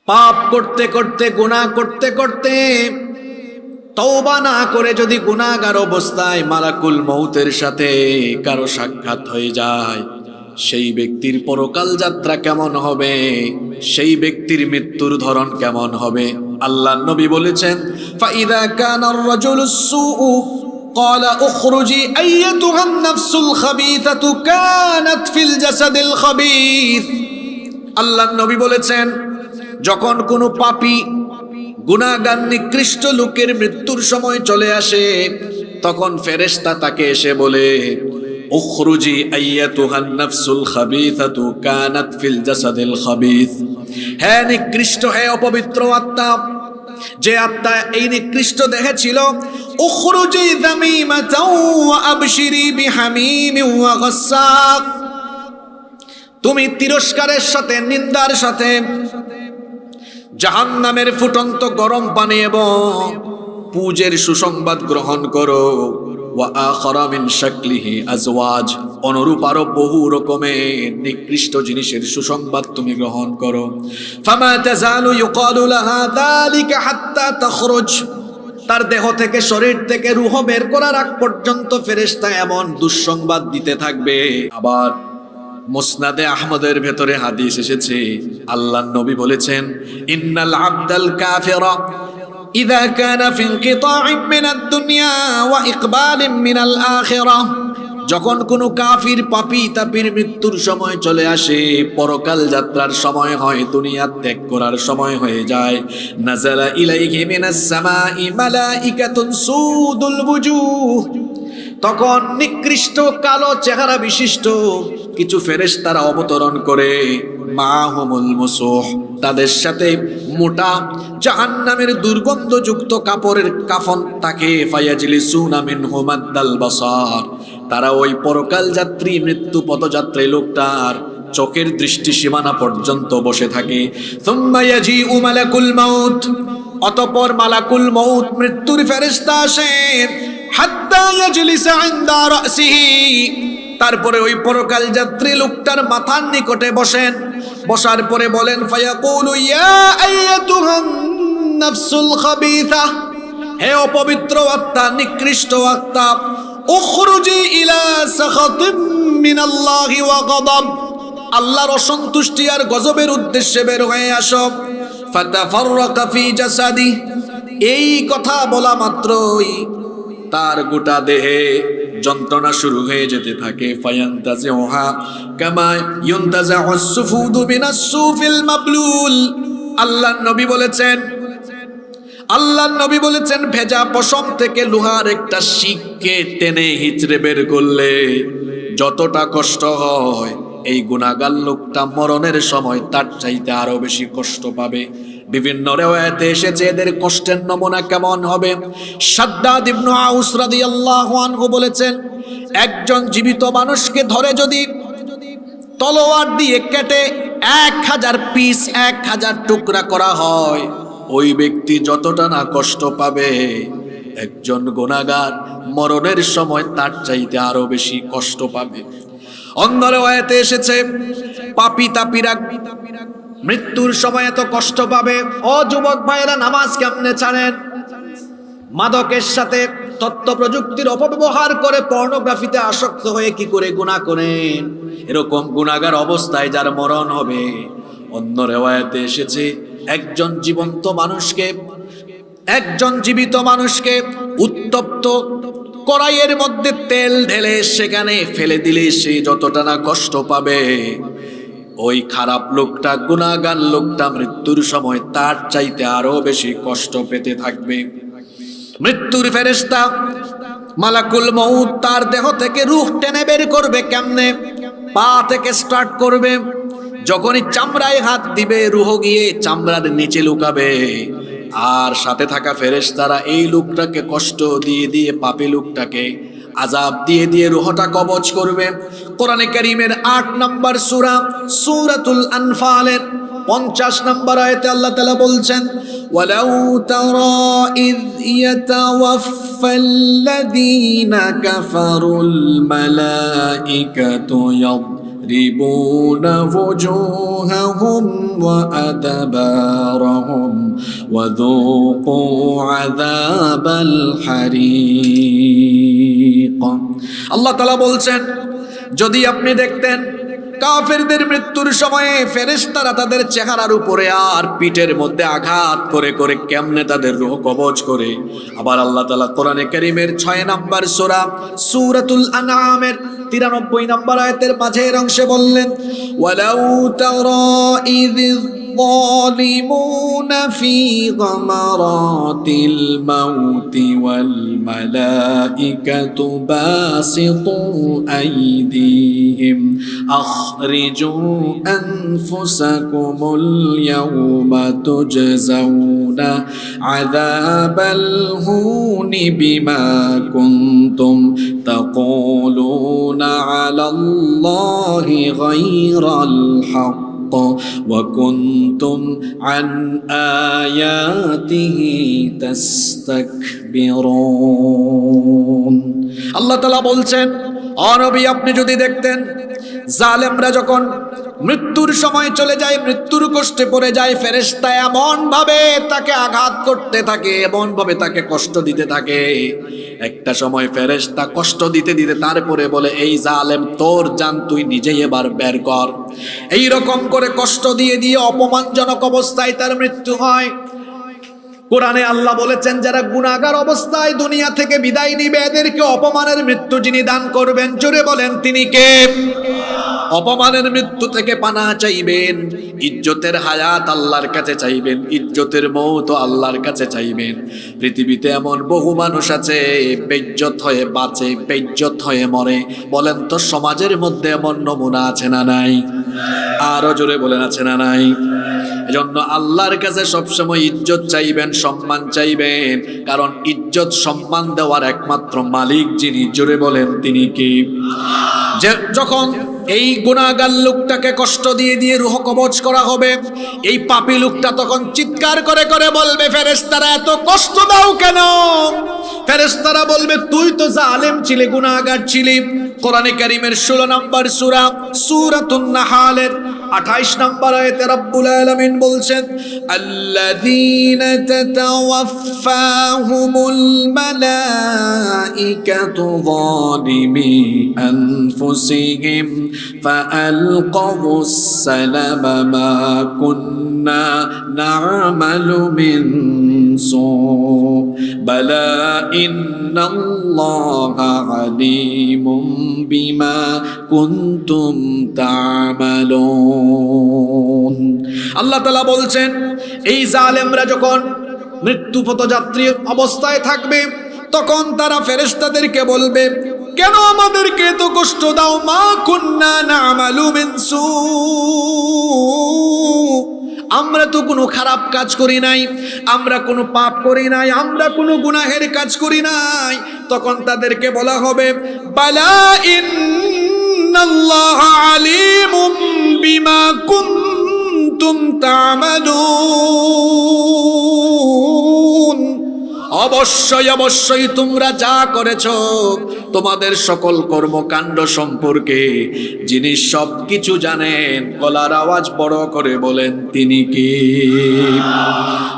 পাপ করতে করতে গুনাহ করতে করতে তওবা না করে যদি গুনাহগার অবস্থায় মালাকুল মউতের সাথে কারো সাক্ষাৎ হয়ে যায়, সেই ব্যক্তির পরকাল যাত্রা কেমন হবে, সেই ব্যক্তির মৃত্যুর ধরন কেমন হবে? আল্লাহর নবী বলেছেন, ফাইদা কানার রাজুলুস সুউ ক্বালা উখরুজি আইয়াতুহান নাফসুল খাবিসাতু কানাত ফিল জাসাদিল খাবিস। আল্লাহর নবী বলেছেন, যখন কোনো পাপী গুনাহগার নিকৃষ্ট লোকের মৃত্যুর সময় চলে আসে, তখন ফেরেশতা তাকে এসে বলে, উখরুজি আইয়াতুহান নাফসুল খাবিসাতু কানাত ফিল জাসাদিল খাবিস। হে নিকৃষ্ট, হে অপবিত্র আত্মা, যে আত্মা এই নিকৃষ্ট দেহে ছিল, উখরুজি যামিমাতাও ওয়া আবশিরি বিহামিমিন ওয়া গাসসাক। তুমি তিরস্কারের সাথে, নিন্দার সাথে জাহান্নামের ফুটন্ত গরম পানি এবং পূজের সুসংবাদ গ্রহণ করো। ওয়া আখারা মিন শাকলিহি আজওয়াজ, অনুরূপ আরো বহু রকমের নিকৃষ্ট জিনিসের সুসংবাদ তুমি গ্রহণ করো। ফামা তাজালু ইউকালু লাহা যালিকা হাত্তা তাখরুজ। তার দেহ থেকে, শরীর থেকে রূহ বের করার আগ পর্যন্ত ফেরেশতা এমন দুঃসংবাদ দিতে থাকবে। আবার মুসনাদে আহমদের ভেতরে হাদিস এসেছে, আল্লাহর নবী বলেছেন, ইন্নাল আবদাল কাফিরা ইযা কানা ফি ইনকিতাইন মিনাদ দুনিয়া ওয়া ইকবালিন মিনাল আখিরাহ। যখন কোনো কাফির পাপী তাপির মৃত্যুর সময় চলে আসে, পরকাল যাত্রার সময় হয়, দুনিয়া ত্যাগ করার সময় হয়ে যায়, নাযালা ইলাইহি মিনাস সামাই মালাইকাতুন সুদুল বুজুহ। তখন নিকৃষ্ট কালো চেহারা বিশিষ্ট কিছু ফেরেশতারা অবতরণ করে, মাহুমুল মুসুহ, তাদের সাথে মোটা জাহান্নামের দুর্গন্ধযুক্ত কাপড়ের কাফন থাকে। ফায়াজলিসুনা মিনহু মাদ্দাল বাসার, তারা ওই পরকাল যাত্রী, মৃত্যু পথযাত্রী লোকটার চোখের দৃষ্টি সীমানা পর্যন্ত বসে থাকে। সুম্মা ইয়াজিউ মালাকুল মাউত, অতঃপর মালাকুল মউত, মৃত্যুর ফেরেশতা আসেন, হাত্তা ইয়াজলিসা ইনদা রাসিহি, তারপরে ওই পরকাল যাত্রী লোকটার মাথার নিকটে বসেন। বসার পরে বলেন, ফায়াকুলু ইয়া আইয়াতুহান নাফসুল খাবিসা, হে অপবিত্র আত্মা, নিকৃষ্ট আত্মা, উখরুজি ইলা সাখাতিম মিনাল্লাহি ওয়া গাদাব, আল্লাহর অসন্তুষ্টি আর গজবের উদ্দেশ্যে বের হয়ে আসো। ফাতাফাররাকা ফি জাসাদি, এই কথা বলা মাত্রই তার গোটা দেহে যন্ত্রণা শুরু হয়ে যেতে থাকে। ফায়ান্তাজিউহা কামা ইউনতাজাউস সুফুদু মিনাস সুফিল মাবলুল। আল্লাহর নবী বলেছেন, ভেজা পশম থেকে লোহার একটা শিককে টেনে হিচড়ে বের করলে যতটা কষ্ট হয়, এই গুনাহগার লোকটা মরণের সময় তার চাইতে আরো বেশি কষ্ট পাবে। বিভিন্ন রিওয়ায়াতে এসেছে এদের কষ্টের নমুনা কেমন হবে। শাদ্দাদ ইবনে আউস রাদিয়াল্লাহু আনহু বলেছেন, একজন জীবিত মানুষকে ধরে যদি তলোয়ার দিয়ে কেটে 1000 পিস, 1000 টুকরা করা হয়, ওই ব্যক্তি যতটা না কষ্ট পাবে, একজন গুনাহগার মরণের সময় তার চাইতে আরো বেশি কষ্ট পাবে। অন্য রিওয়ায়াতে এসেছে, পাপী তাপীরা মৃত্যুর সময় এত কষ্ট পাবে। ও যুবক ভাইয়েরা, নামাজ কেমনে ছাড়েন, মাদকের সাথে তথ্য প্রযুক্তির অপব্যবহার করে পর্নোগ্রাফিতে আসক্ত হয়ে কি করে গুনাহ করেন, এরকম গুনাহগার অবস্থায় যার মরণ হবে। অন্য রিওয়ায়াতে এসেছে, একজন জীবিত মানুষকে উত্তপ্ত কড়াইয়ের মধ্যে তেল ঢেলে সেখানে ফেলে দিলে সে যতটা না কষ্ট পাবে, ওই খারাপ লোকটা, গুনাহগার লোকটা মৃত্যুর সময় তার চাইতে আরো বেশি কষ্ট পেতে থাকবে। মৃত্যুর ফেরেশতা মালাকুল মউত তার দেহ থেকে রূহ টেনে বের করবে কেমনে? পা থেকে স্টার্ট করবে, যখনই চামড়ায় হাত দিবে, রূহ গিয়ে চামড়ার নিচে লুকাবে। আর সাথে থাকা ফেরেশতারা এই লোকটাকে কষ্ট দিয়ে দিয়ে, পাপী লোকটাকে আযাব দিয়ে দিয়ে রূহটা কবজ করবে। কোরআনে কারীমের 8 নম্বর সূরা, সূরাতুল আনফালের 50 নম্বর আয়াতে আল্লাহ তাআলা বলছেন, ওয়ালাউ তারা ইয ইয়াতাওয়াফফাল্লাযীনা কাফারুল মালাইকাতু يضربون وجوههم وأدبارهم وذوقوا عذاب الحريق আল্লাহ তাআলা বলছেন যদি আপনি দেখতেন কাফেরদের মৃত্যুর সময়ে ফেরেশতারা তাদের চেহারার উপরে আর পিঠের মধ্যে আঘাত করে করে কেমনে তাদের রূহ কবজ করে। আবার আল্লাহ তাআলা কোরআনে কারীমের 6 নম্বর সূরা সূরাতুল আনআমের 93 নম্বর আয়াতের মাঝের অংশে বললেন ওয়ালাউ তারা ইযিয الظالمون في غمرات الموت والملائكة باسطوا أيديهم أخرجوا أنفسكم اليوم تجزون عذاب الهون بما كنتم تقولون على الله غير الحق وكنتم عن آياته تستكبرون আল্লাহ তাআলা বলছেন ও নবী আপনি যদি দেখতেন জালেমরা যখন মৃত্যুর সময় চলে যায়, মৃত্যুর কষ্টে পড়ে যায়, ফেরেশতা এমন ভাবে তাকে আঘাত করতে থাকে, এমন ভাবে তাকে কষ্ট দিতে থাকে। একটা সময় ফেরেশতা কষ্ট দিতে দিতে তারপরে বলে এই জালেম তোর জান তুই নিজেই এবার বের কর। এই রকম করে কষ্ট দিয়ে দিয়ে অপমানজনক অবস্থায় তার মৃত্যু হয়। কোরআনে আল্লাহ বলেছেন যারা গুনাহগার অবস্থায় দুনিয়া থেকে বিদায় নিবে এদেরকে অপমানের মৃত্যু যিনি দান করবেন, জোরে বলেন তিনি কে? অপমানের মৃত্যু থেকে পানা চাইবেন, ইজ্জতের হায়াত আল্লাহর কাছে চাইবেন, ইজ্জতের মৌত আল্লাহর কাছে চাইবেন। পৃথিবীতে এমন বহু মানুষ আছে বেইজ্জত হয়ে বাঁচে, বেইজ্জত হয়ে মরে। বলেন তো সমাজের মধ্যে এমন নমুনা আছে না নাই? আরো জোরে বলেন আছে না নাই? এজন্য আল্লাহর কাছে সবসময় ইজ্জত চাইবেন, সম্মান চাইবেন, কারণ ইজ্জত সম্মান দেওয়ার একমাত্র মালিক যিনি, জোরে বলেন তিনি কি? যে যখন এই গুনাহগার লোকটাকে কষ্ট দিয়ে দিয়ে রূহ কবজ করা হবে, এই পাপী লোকটা তখন চিৎকার করে করে বলবে ফেরেশতারা এত কষ্ট দাও কেন? ফেরেশতারা বলবে তুই তো জালেম ছিলি, গুনাহগার ছিলি। কোরআনে কারীমের 16 নম্বর সূরা সূরাতুন নাহালের 28 নম্বর আয়াতে রব্বুল আলামিন বলছেন আল্লাযীনা তাতাওয়াফাহুমুল মালাইকাতু যালিমি আনফুসিহিম ফাআলকাউস সালামা মা কুন্না না'মালু মিন সু বালা ইন্নাল্লাহা আলীমুম বিমা কুনতুম তা'মালুন। আল্লাহ তাআলা বলছেন এই জালেমরা যখন মৃত্যু পথযাত্রী অবস্থায় থাকবে তখন তারা ফেরেশতাদেরকে বলবে কেন আমাদেরকে এত কষ্ট দাও? মা কুন্না না'মালু মিন সু, আমরা তো কোনো খারাপ কাজ করি নাই, আমরা কোনো পাপ করি নাই, আমরা কোনো গুনাহের কাজ করি নাই। তখন তাদেরকে বলা হবে বালা ইন্নাল্লাহা আলীমুম বিমা কুনতুম তা'মালুন, অবশ্যই অবশ্যই তোমরা যা করেছো তোমাদের সকল কর্মকাণ্ড সম্পর্কে যিনি সবকিছু জানেন। গলার আওয়াজ বড় করে বলেন তিনি কি?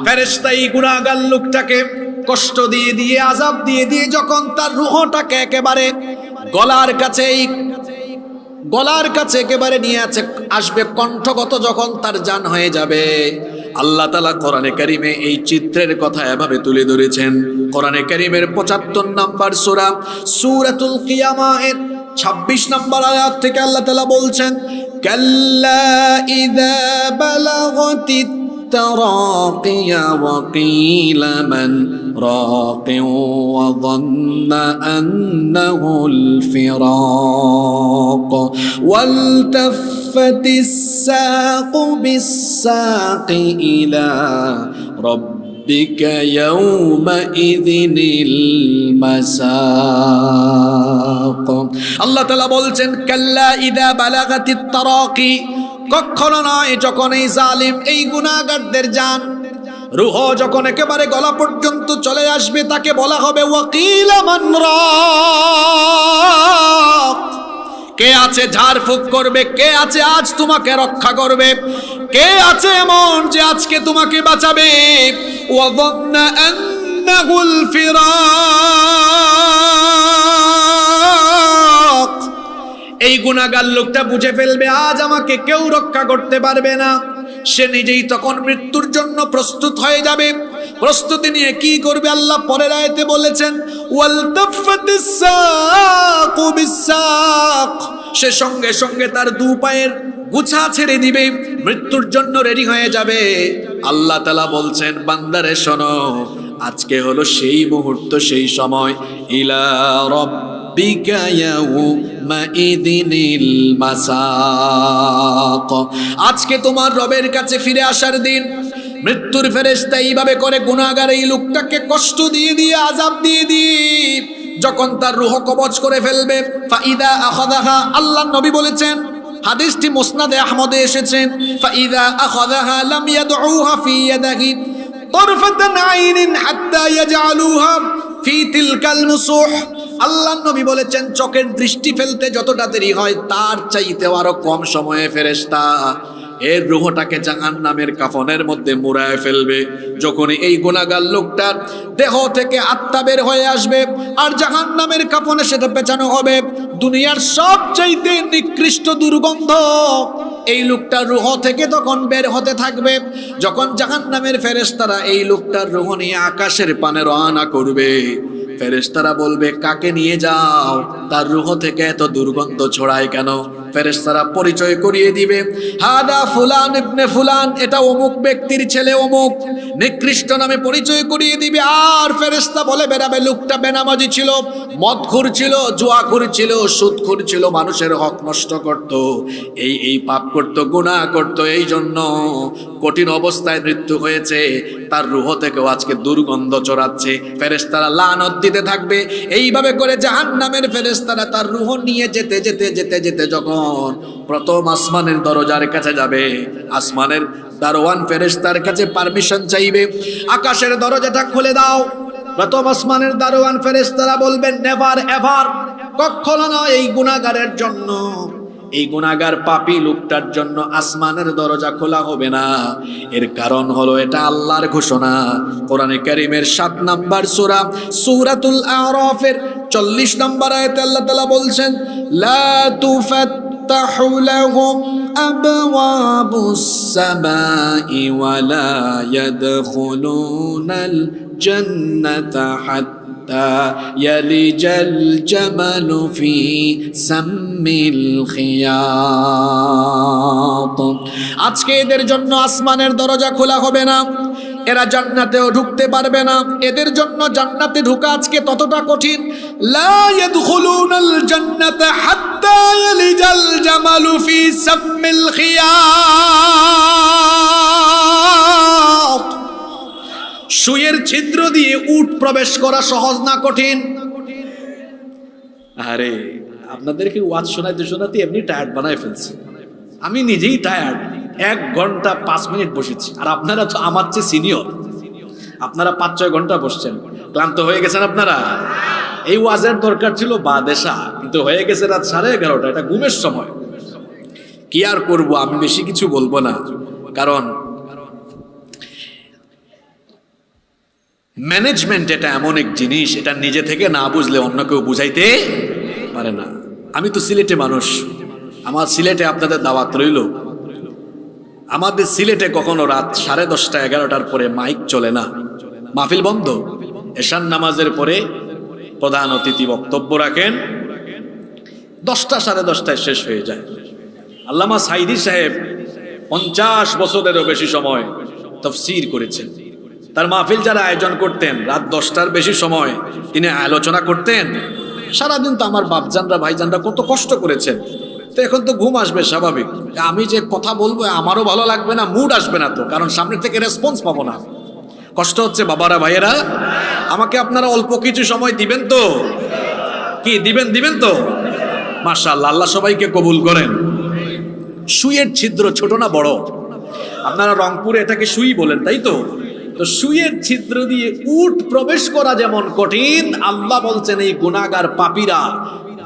ফেরেশতা এই গুনাহগার লোকটাকে কষ্ট দিয়ে দিয়ে আযাব দিয়ে দিয়ে যখন তার রূহটাকে একেবারে গলার কাছে একেবারে নিয়ে আসবে, কণ্ঠগত যখন তার জান হয়ে যাবে, আল্লাহ তাআলা কোরআনে কারীমে এই চিত্রের কথা এভাবে তুলে ধরেছেন। কোরআনে কারীমের 75 নম্বর সূরা সূরাতুল কিয়ামাহের 26 নম্বর আয়াত থেকে আল্লাহ তাআলা বলছেন কাল্লা ইযা বালাগাতিত তারাকিয়া ওয়া কিলা মান রাকিউ ওয়া যান্না আন্নাহুল ফিরাক ওয়ালতাফাতিস সাকু বিস-সাকি ইলা রাব্বিকা ইয়াওমাইযিনিল মাসাক। আল্লাহ তাআলা বলছেন কাল্লা ইযা বালাগাতিত তারাকি, কখনো নয় যখন এই জালিম এই গুনাহগারদের জান রূহ যখন একেবারে গলা পর্যন্ত চলে আসবে তাকে বলা হবে ওয়াকিলা মান রাক, কে আছে ঝাড়ফুঁক করবে, কে আছে আজ তোমাকে রক্ষা করবে, কে আছে এমন যে আজকে তোমাকে বাঁচাবে। ওয়াযান্না আন্নাহুল ফিরাক, এই গুনাহগার লোকটা বুঝে ফেলবে আজ আমাকে কেউ রক্ষা করতে পারবে না। সে নিজেই তখন মৃত্যুর জন্য প্রস্তুত হয়ে যাবে। প্রস্তুতি নিয়ে কি করবে আল্লাহ পরের আয়াতে বলেছেন, ওয়ালতাফাতিস সাকু বিসাক, সে সঙ্গে সঙ্গে তার দু পায়ের গুছা ছেড়ে দিবে, মৃত্যুর জন্য রেডি হয়ে যাবে। আল্লাহ তাআলা বলছেন, বান্দারে শোনো, আজকে হলো সেই মুহূর্ত, সেই সময়। ইলা রাব্বিকা ইয়াউমাইদিনিল মাসাক, আজকে তোমার রবের কাছে ফিরে আসার দিন। মৃত্যুর ফেরেশতা এইভাবে করে গুনাহগার এই লোকটাকে কষ্ট দিয়ে দিয়ে আযাব দিয়ে দিয়ে যখন তার রূহ কবজ করে ফেলবে, ফাইদা আখাযাহা, আল্লাহর নবী বলেছেন, হাদিসটি মুসনাদে আহমদে এসেছেন, ফাইদা আখাযাহা লাম ইয়াদউহা ফি ইয়াদিহি তারফাতান আইনিন হাত্তা ইয়াজআলুহা ফি তিলকাল মুসুহ। আল্লাহর নবী বলেছেন, চোখের দৃষ্টি ফেলতে যতটা দেরি হয় তার চাইতেও আরো কম সময়ে ফেরেশতা এর রূহটাকে জাহান্নামের কাফনের মধ্যে মুড়ায় ফেলবে। যখন এই গুনাহগার লোকটার দেহ থেকে আত্মা বের হয়ে আসবে আর জাহান্নামের কাফনে সেটা পেঁচানো হবে, দুনিয়ার সবচাইতে নিকৃষ্ট দুর্গন্ধ এই লোকটার রূহ থেকে তখন বের হতে থাকবে। যখন জাহান্নামের ফেরেশতারা এই লোকটার রূহ নিয়ে আকাশের পানে রওনা করবে, ফেরেশতারা বলবে, কাকে নিয়ে যাও, তার রূহ থেকে এত দুর্গন্ধ ছড়ায় কেন? ফেরেশতারা পরিচয় করিয়ে দিবে, হাদা ফুলান ইবনে ফুলান, এটা অমুক ব্যক্তির ছেলে অমুক, নিকৃষ্ট নামে পরিচয় করিয়ে দিবে। আর ফেরেশতা বলে বেড়াবে, লোকটা বেনামাজি ছিল, মদখোর ছিল, জুয়াখোর ছিল, সুদখোর ছিল, মানুষের হক নষ্ট করত, এই পাপ করত, গুনাহ করত, এই জন্য কঠিন অবস্থায় মৃত্যু হয়েছে, তার রূহ থেকেও আজকে দুর্গন্ধ ছড়াচ্ছে। ফেরেশতারা লানত দিতে থাকবে। এইভাবে করে জাহান্নামের ফেরেশতারা তার রূহ নিয়ে যেতে যেতে যেতে যেতে যখন প্রথম আসমানের দরজার কাছে যাবে, আসমানের দারোয়ান ফেরেশতার কাছে পারমিশন চাইবে, আকাশের দরজাটা খুলে দাও। প্রথম আসমানের দারোয়ান ফেরেশতারা বলবেন, নেভার এভার, কখনো না, এই গুনাহগারের জন্য, এই গুনাহগার পাপী লোকটার জন্য আসমানের দরজা খোলা হবে না। এর কারণ হলো এটা আল্লাহর ঘোষণা। কোরআনে কারীমের 7 নম্বর সূরা সূরাতুল আরাফের 40 নম্বর আয়াতে আল্লাহ তাআলা বলছেন, লা তুফাত্তাহু লাহুম আবওয়াবুস সামাই ওয়া লা ইয়াদখুলুনাল জান্নাতা হাত্তা ইয়ালিজাল জামালু ফি সাম্মিল খিয়াত। আজকে এদের জন্য আসমানের দরজা খোলা হবে না, এরা জান্নাতেও ঢুকতে পারবে না। এদের জন্য জান্নাতে ঢোকা আজকে ততটা কঠিন, লা ইয়াদখুলুনাল জান্নাতা হাত্তা ইয়ালিজাল জামালু ফি সাম্মিল খিয়াত। সুয়ের ছিদ্র দিয়ে উট প্রবেশ করা সহজ না কঠিন? আরে আপনাদেরকে ওয়াজ শোনাইতে শোনাতে এমনি টায়ার্ড বানায় ফেলছি, আমি নিজেই টায়ার্ড। 1 ঘন্টা 5 মিনিট বসেছি, আর আপনারা তো আমার চেয়ে সিনিয়র, আপনারা 5-6 ঘন্টা বসছেন, ক্লান্ত হয়ে গেছেন আপনারা। এই ওয়াজের দরকার ছিল বাদেশা, কিন্তু হয়ে গেছে রাত 11:30, এটা ঘুমের সময়। কি আর করব, আমি বেশি কিছু বলবো না, কারণ ম্যানেজমেন্ট এটা এমন এক জিনিস, এটা নিজে থেকে না বুঝলে অন্য কেউ বুঝাইতে পারে না। আমি তো সিলেটে মানুষ, আমার সিলেটে আপনাদের দাওয়াত রইল। আমাদের সিলেটে কখনো রাত 10:30 11টার পরে মাইক চলে না, মাহফিল বন্ধ। এশার নামাজের পরে প্রধান অতিথি বক্তব্য রাখেন, 10টা 10:30টায় শেষ হয়ে যায়। আল্লামা সাইদি সাহেব 50 বছরেরও বেশি সময় তাফসীর করেছেন। তার মাহফিল যারা আয়োজন করতেন, রাত 10টার বেশি সময় তিনি আলোচনা করতেন। সারাদিন তো আমার বাপজানরা ভাইজানরা কত কষ্ট করেছেন, তো এখন তো ঘুম আসবে স্বাভাবিক। আমি যে কথা বলবো আমারও ভালো লাগবে না, মুড আসবে না তো, কারণ সামনে থেকে রেসপন্স পাবো না। কষ্ট হচ্ছে বাবারা ভাইয়েরা, আমাকে আপনারা অল্প কিছু সময় দিবেন তো? কি দিবেন তো? মাশাআল্লাহ, আল্লাহ সবাইকে কবুল করেন। সুইয়ের ছিদ্র ছোট না বড়? আপনারা রংপুরে এটাকে সুই বলেন, তাই তো? তো সুইয়ের ছিদ্র দিয়ে উট প্রবেশ করা যেমন কঠিন, আল্লাহ বলছেন এই গুনাহগার পাপীরা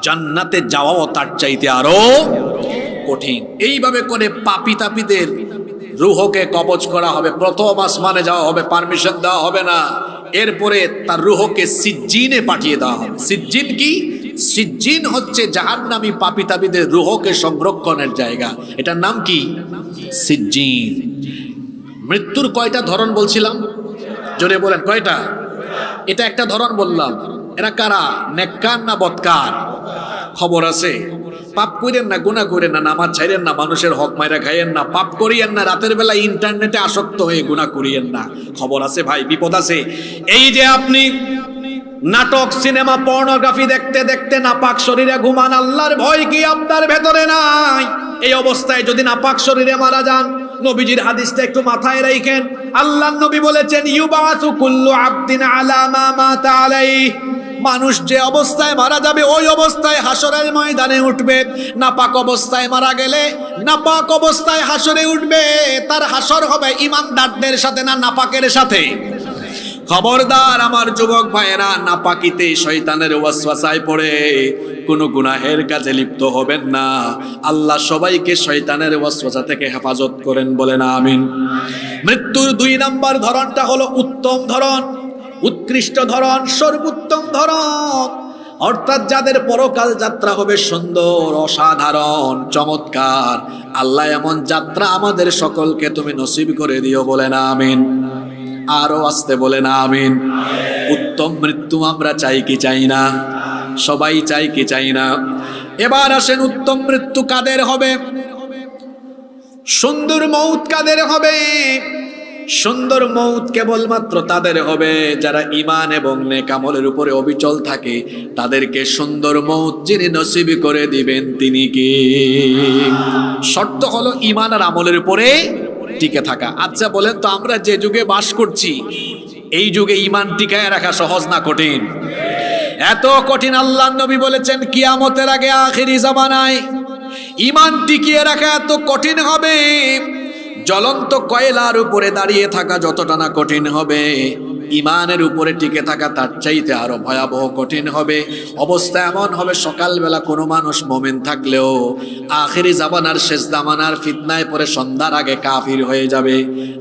জান্নাতে যাওয়াও তার চাইতে আরো কঠিন। এইভাবে করে পাপী তাপীদের রূহকে কবজ করা হবে, প্রথম আসমানে যাওয়া হবে, পারমিশন দেওয়া হবে না। এরপরে তার রূহকে সিজ্জিনে পাঠিয়ে দেওয়া হবে। সিজ্জিন কি? সিজ্জিন হচ্ছে জাহান্নামী পাপী তাপীদের রূহকে সংরক্ষণের জায়গা। এটার নাম কি? সিজ্জিন। মৃত্যুর কয়টা ধরন বলছিলাম? জোরে বলেন কয়টা? এটা একটা ধরন বললাম। এরা কারা? নেককার না বদকার? খবর আছে? পাপ করেন না, গুনাহ করেন না, নামাজ ছাইরেন না, মানুষের হক মাইরা খাইয়েন না, পাপ করিয়েন না, রাতের বেলা ইন্টারনেটে আসক্ত হয়ে গুনাহ করিয়েন না। খবর আছে ভাই, বিপদ আছে। এই যে আপনি নাটক, সিনেমা, পর্নোগ্রাফি দেখতে দেখতে নাপাক শরীরে ঘুমান, আল্লাহর ভয় কি আপনার ভেতরে নাই? এই অবস্থায় যদি নাপাক শরীরে মারা যান, নবীজির হাদিসটা একটু মাথায় রাখেন। আল্লাহর নবী বলেছেন, ইউবাসু কুল্লু আবদিন আলা মা মাতা আলাইহি। মানুষ যে অবস্থায় মারা যাবে ওই অবস্থায় হাসরের ময়দানে উঠবে। নাপাক অবস্থায় মারা গেলে নাপাক অবস্থায় হাসরে উঠবে। তার হাসর হবে ঈমানদারদের সাথে না নাপাকের সাথে? খবরদার আমার যুবক ভাইয়েরা, নাপাকিতে শয়তানের ওয়াসওয়াসায় পড়ে কোনো গুনাহের কাজে লিপ্ত হবেন না। আল্লাহ সবাইকে শয়তানের ওয়াসওয়াসা থেকে হেফাজত করেন, বলেন আমিন। মৃত্যুর 2 নম্বর ধরনটা হলো উত্তম ধরন, উৎকৃষ্ট ধরন, সর্বোত্তম ধরন। অর্থাৎ যাদের পরকাল যাত্রা হবে সুন্দর, অসাধারণ, চমৎকার। আল্লাহ এমন যাত্রা আমাদের সকলকে তুমি নসিব করে দিও, বলেন আমিন। আরো আসতে বলেন আমিন। উত্তম মৃত্যু আমরা চাই কি চাই না? সবাই চাই কি চাই না? এবার আসেন, উত্তম মৃত্যু কাদের হবে? সুন্দর মৌত কাদের হবে? সুন্দর মৌত কেবলমাত্র তাদের হবে যারা ঈমান এবং নেক আমলের উপরে অবিচল থাকে। তাদেরকে সুন্দর মৌত যিনি নসিব করে দিবেন তিনি কি? শর্ত হলো ঈমান আর আমলের উপরে টিকে থাকা। আচ্ছা বলেন তো, আমরা যে যুগে বাস করছি এই যুগে ঈমান টিকায় রাখা সহজ না কঠিন? এত কঠিন আল্লাহর নবী বলেছেন কিয়ামতের আগে আখিরি জামানায় ঈমান টিকিয়ে রাখা এত কঠিন হবে, জ্বলন্ত কয়লার উপরে দাঁড়িয়ে থাকা যতটা না কঠিন হবে, ঈমানের উপরে টিকে থাকা তার চাইতে আরো ভয়াবহ কঠিন হবে। অবস্থা এমন হবে, সকালবেলা কোনো মানুষ মুমিন থাকলেও আখিরি জামানার শেষ জামানার ফিতনায় পড়ে সন্ধ্যার আগে কাফির হয়ে যাবে।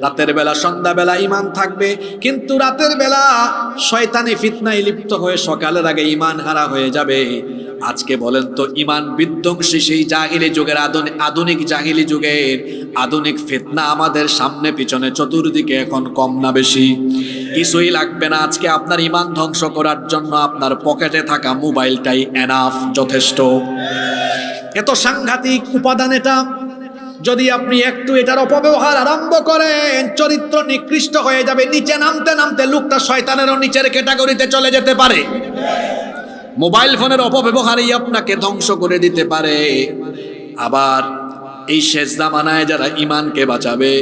রাতের বেলা সন্ধ্যাবেলা ঈমান থাকবে, কিন্তু রাতের বেলা শয়তানি ফিতনায় লিপ্ত হয়ে সকালের আগে ঈমান হারা হয়ে যাবে। আজকে বলেন তো, ঈমান বিধ্বংসী সেই জাহিলি যুগের আধুনিক জাহিলি যুগের আধুনিক ফিতনা আমাদের সামনে পিছনে চতুর্দিকে এখন কম না বেশি? কিছুই লাগবে না আজকে আপনার ঈমান ধ্বংস করার জন্য। আপনার পকেটে থাকা মোবাইলটাই এনাফ, যথেষ্ট। এত সাংঘাতিক উপাদান এটা। যদি আপনি একটু এটার অপব্যবহার আরম্ভ করেন, চরিত্র নিকৃষ্ট হয়ে যাবে। নিচে নামতে নামতে লোকটা শয়তানেরও নিচের ক্যাটাগরিতে চলে যেতে পারে। মোবাইল ফোনের অপব্যবহারই আপনাকে ধ্বংস করে দিতে পারে। আবার এই শেষ জামানায় যারা ঈমানকে বাঁচাবে,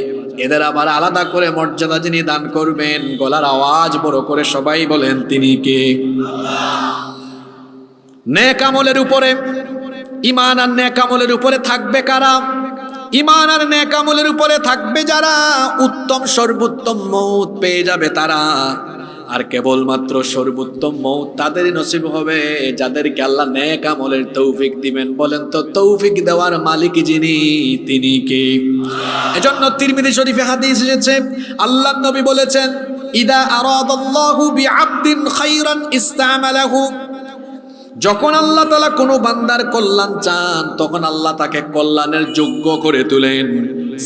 এদের আবার আলাদা করে মর্যাদা যিনি দান করবেন, গলার আওয়াজ বড় করে সবাই বলেন তিনি কে? নেক আমলের উপরে, ঈমান আর নেক আমলের উপরে থাকবে কারা? ঈমান আর নেক আমলের উপরে থাকবে যারা, উত্তম সর্বোত্তম মৌত পেয়ে যাবে তারা। আর কেবলমাত্র সর্বোত্তম মৌত তাদেরই নসিব হবে যাদেরকে আল্লাহ নেক আমলের তৌফিক দিবেন। বলেন তো, তৌফিক দেওয়ার মালিক যিনি তিনি কে? এজন্য তিরমিজি শরীফে হাদিস এসেছে, আল্লাহর নবী বলেছেন, ইদা আরাদাল্লাহু বিআবদিন খায়রান ইসতামালাহু। যখন আল্লাহ তাআলা কোনো বান্দার কল্যাণ চান, তখন আল্লাহ তাকে কল্যাণের যোগ্য করে তোলেন।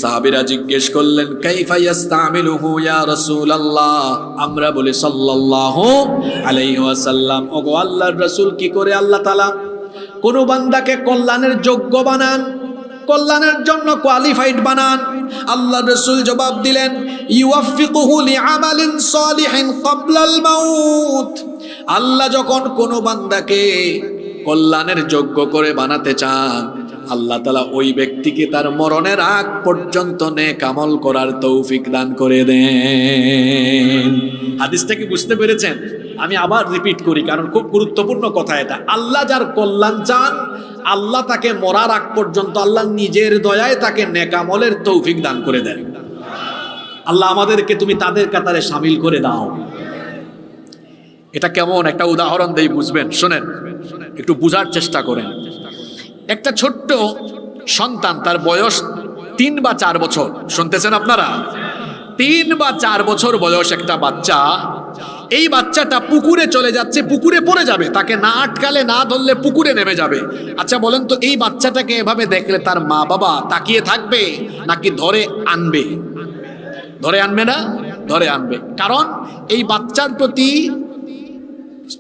সাহাবীরা জিজ্ঞেস করলেন, কাইফা ইস্তামিলুহু ইয়া রাসূলুল্লাহ? আমরা বলি সাল্লাল্লাহু আলাইহি ওয়াসাল্লাম, ওগো আল্লাহর রাসূল, কি করে আল্লাহ তাআলা কোনো বান্দাকে কল্যাণের যোগ্য বানান, কল্যাণের জন্য কোয়ালিফাইড বানান? আল্লাহর রাসূল জবাব দিলেন, ইউওয়াফিকুহু লিআমালিন সালিহিন ক্বাবলাল মাউত। আল্লাহ যখন কোনো বান্দাকে কল্যাণের যোগ্য করে বানাতে চান, আল্লাহ তাআলা ওই ব্যক্তিকে তার মরণের আগ পর্যন্ত নেক আমল করার তৌফিক দান করে দেন। হাদিসটা কি বুঝতে পেরেছেন? আমি আবার রিপিট করি, কারণ খুব গুরুত্বপূর্ণ কথা এটা। আল্লাহ যার কল্যাণ চান, আল্লাহ তাকে মরার আগ পর্যন্ত আল্লাহ নিজের দয়ায় তাকে নেক আমলের তৌফিক দান করে দেন। আল্লাহ আমাদেরকে তুমি তাদের কাতারে শামিল করে দাও। এটা কেমন একটা উদাহরণ দেই, বুঝবেন, শোনেন। একটু বুঝার চেষ্টা করেন। একটা ছোট্ট সন্তান, তার বয়স 3 বা 4 বছর, শুনতেছেন আপনারা? 3 বা 4 বছর বয়স একটা বাচ্চা, এই বাচ্চাটা পুকুরে চলে যাচ্ছে, পুকুরে পড়ে যাবে, তাকে না আটকালে না ধরলে পুকুরে নেমে যাবে। আচ্ছা বলেন তো, এই বাচ্চাটাকে এভাবে দেখলে তার মা বাবা তাকিয়ে থাকবে নাকি ধরে আনবে? ধরে আনবে না? ধরে আনবে। কারণ এই বাচ্চার প্রতি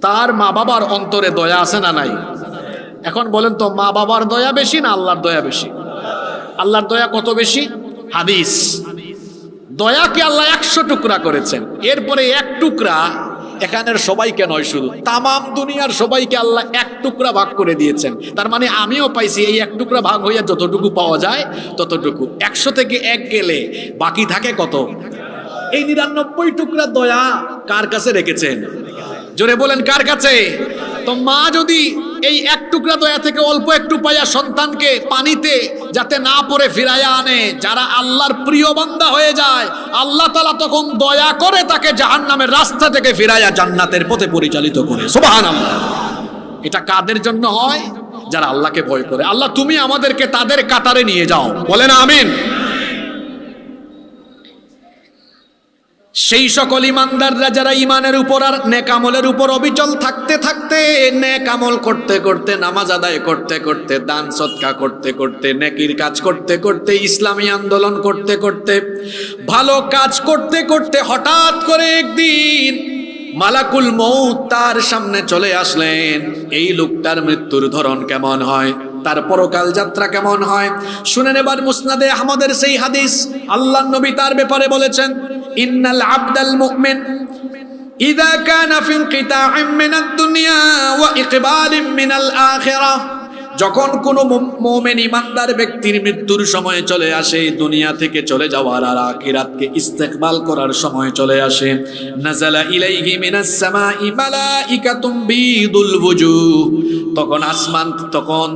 তার মা বাবার অন্তরে দয়া আছে না নাই? এখন বলেন তো, মা বাবার দয়া বেশি না আল্লাহর দয়া বেশি? আল্লাহর দয়া কত বেশি? হাদিস, দয়াকে আল্লাহ 100 টুকরা করেছেন, এরপরে 1 টুকরা এখানের সবাইকে নয়, শুধু তামাম দুনিয়ার সবাইকে আল্লাহ 1 টুকরা ভাগ করে দিয়েছেন। তার মানে আমিও পাইছি, এই 1 টুকরা ভাগ হইয়া যতটুকু পাওয়া যায় ততটুকু। 100 থেকে 1 গেলে বাকি থাকে কত? এই 99 টুকরা দয়া কার কাছে রেখেছেন? জোরে বলেন, কার কাছে? তো মা যদি এই 1 টুকরা দয়া থেকে অল্প একটু পাইয়া সন্তানকে পানিতে যাতে না পড়ে ফিরাইয়া আনে, যারা আল্লাহর প্রিয় বান্দা হয়ে যায়, আল্লাহ তাআলা তখন দয়া করে তাকে জাহান্নামের রাস্তা থেকে ফিরাইয়া জান্নাতের পথে পরিচালিত করে। সুবহানাল্লাহ। এটা কাদের জন্য হয়? যারা আল্লাহকে ভয় করে। আল্লাহ তুমি আমাদেরকে তাদের কাতারে নিয়ে যাও, বলেন আমিন। সেই সকল ইমানদাররা যারা ইমানের উপর আর নেক আমলের উপর অবিচল থাকতে থাকতে, নেক আমল করতে করতে, নামাজ আদায় করতে করতে, দান সদকা করতে করতে, নেকির কাজ করতে করতে, ইসলামী আন্দোলন করতে করতে, ভালো কাজ করতে করতে হঠাৎ করে একদিন মালাকুল মউত তার সামনে চলে আসলেন। এই লোকটার মৃত্যুর ধরন কেমন হয়, তার পরকাল যাত্রা কেমন হয় শুনেন এবার। মুসনাদে আহমদের সেই হাদিস, আল্লাহর নবী তার ব্যাপারে বলেছেন, ইন্নাল আবদাল মুমিন ইযা কানা ফি ইনকিতাইম মিনাদ দুনিয়া ওয়া ইকবালিম মিনাল আখিরাহ, যখন কোনো মুমিন ইমানদার ব্যক্তির মৃত্যুর সময় চলে আসে, দুনিয়া থেকে চলে যাওয়ার আর আখিরাতকে ইস্তেকবাল করার সময় চলে আসে, নাযালা ইলাইহি মিনাস সামাই মালাইকাতুম বিদুল ওয়ুজুহ, তখন আসমান, তখন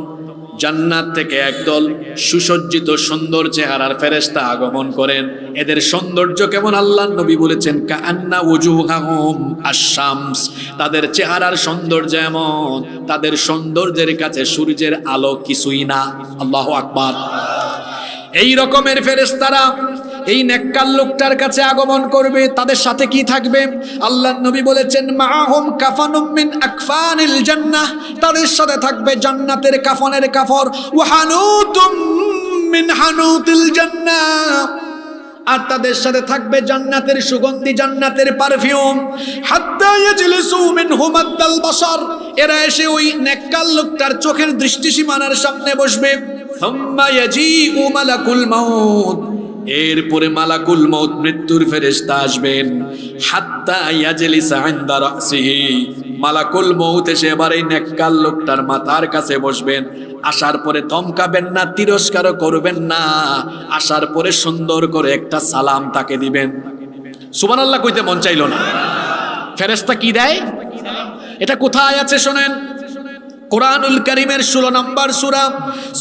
জান্নাত থেকে একদল সুসজ্জিত সুন্দর চেহারার ফেরেশতা আগমন করেন। এদের সৌন্দর্য কেমন? আল্লাহর নবী বলেছেন, কাআন্না ওয়ুজুহাহুম আশ-শামস, তাদের চেহারার সৌন্দর্য এমন, তাদের সৌন্দর্যের কাছে সূর্যের আলো কিছুই না। আল্লাহু আকবার। এই রকমের ফেরেশতারা এই নেককার লোকটার কাছে আগমন করবে। তাদের সাথে কি থাকবে? আল্লাহর নবী বলেছেন, মাআহুম কাফানুম মিন আকফানিল জান্নাহ, তাদের সাথে থাকবে জান্নাতের কাফনের কাফর, ওয়া হানুতুম মিন হানুতিল জান্নাহ, আর তাদের সাথে থাকবে জান্নাতের সুগন্ধি, জান্নাতের পারফিউম। হাত্তা ইয়াজলিসু মিনহু মাদ্দাল বাসার, এরা এসে ওই নেককার লোকটার চোখের দৃষ্টিসীমানার সামনে বসবে। সুম্মা ইয়াজিউ মালাকুল মাউত, এরপরে মালাকুল মউত মৃত্যুর ফেরেশতা আসবেন। হাত্তা ইয়াজলিসা ইনদা রাসিহি, মালাকুল মউত এসে এবার এই নেককার লোকটার মাথার কাছে বসবেন। আসার পরে ধমকাবেন না, তিরস্কারও করবেন না, আসার পরে সুন্দর করে একটা সালাম তাকে দিবেন। সুবহানাল্লাহ কইতে মন চাইল না। ফেরেশতা কি দেয়? এটা কোথায় আছে শোনেন, কোরআনুল কারীমের 16 নম্বর সূরা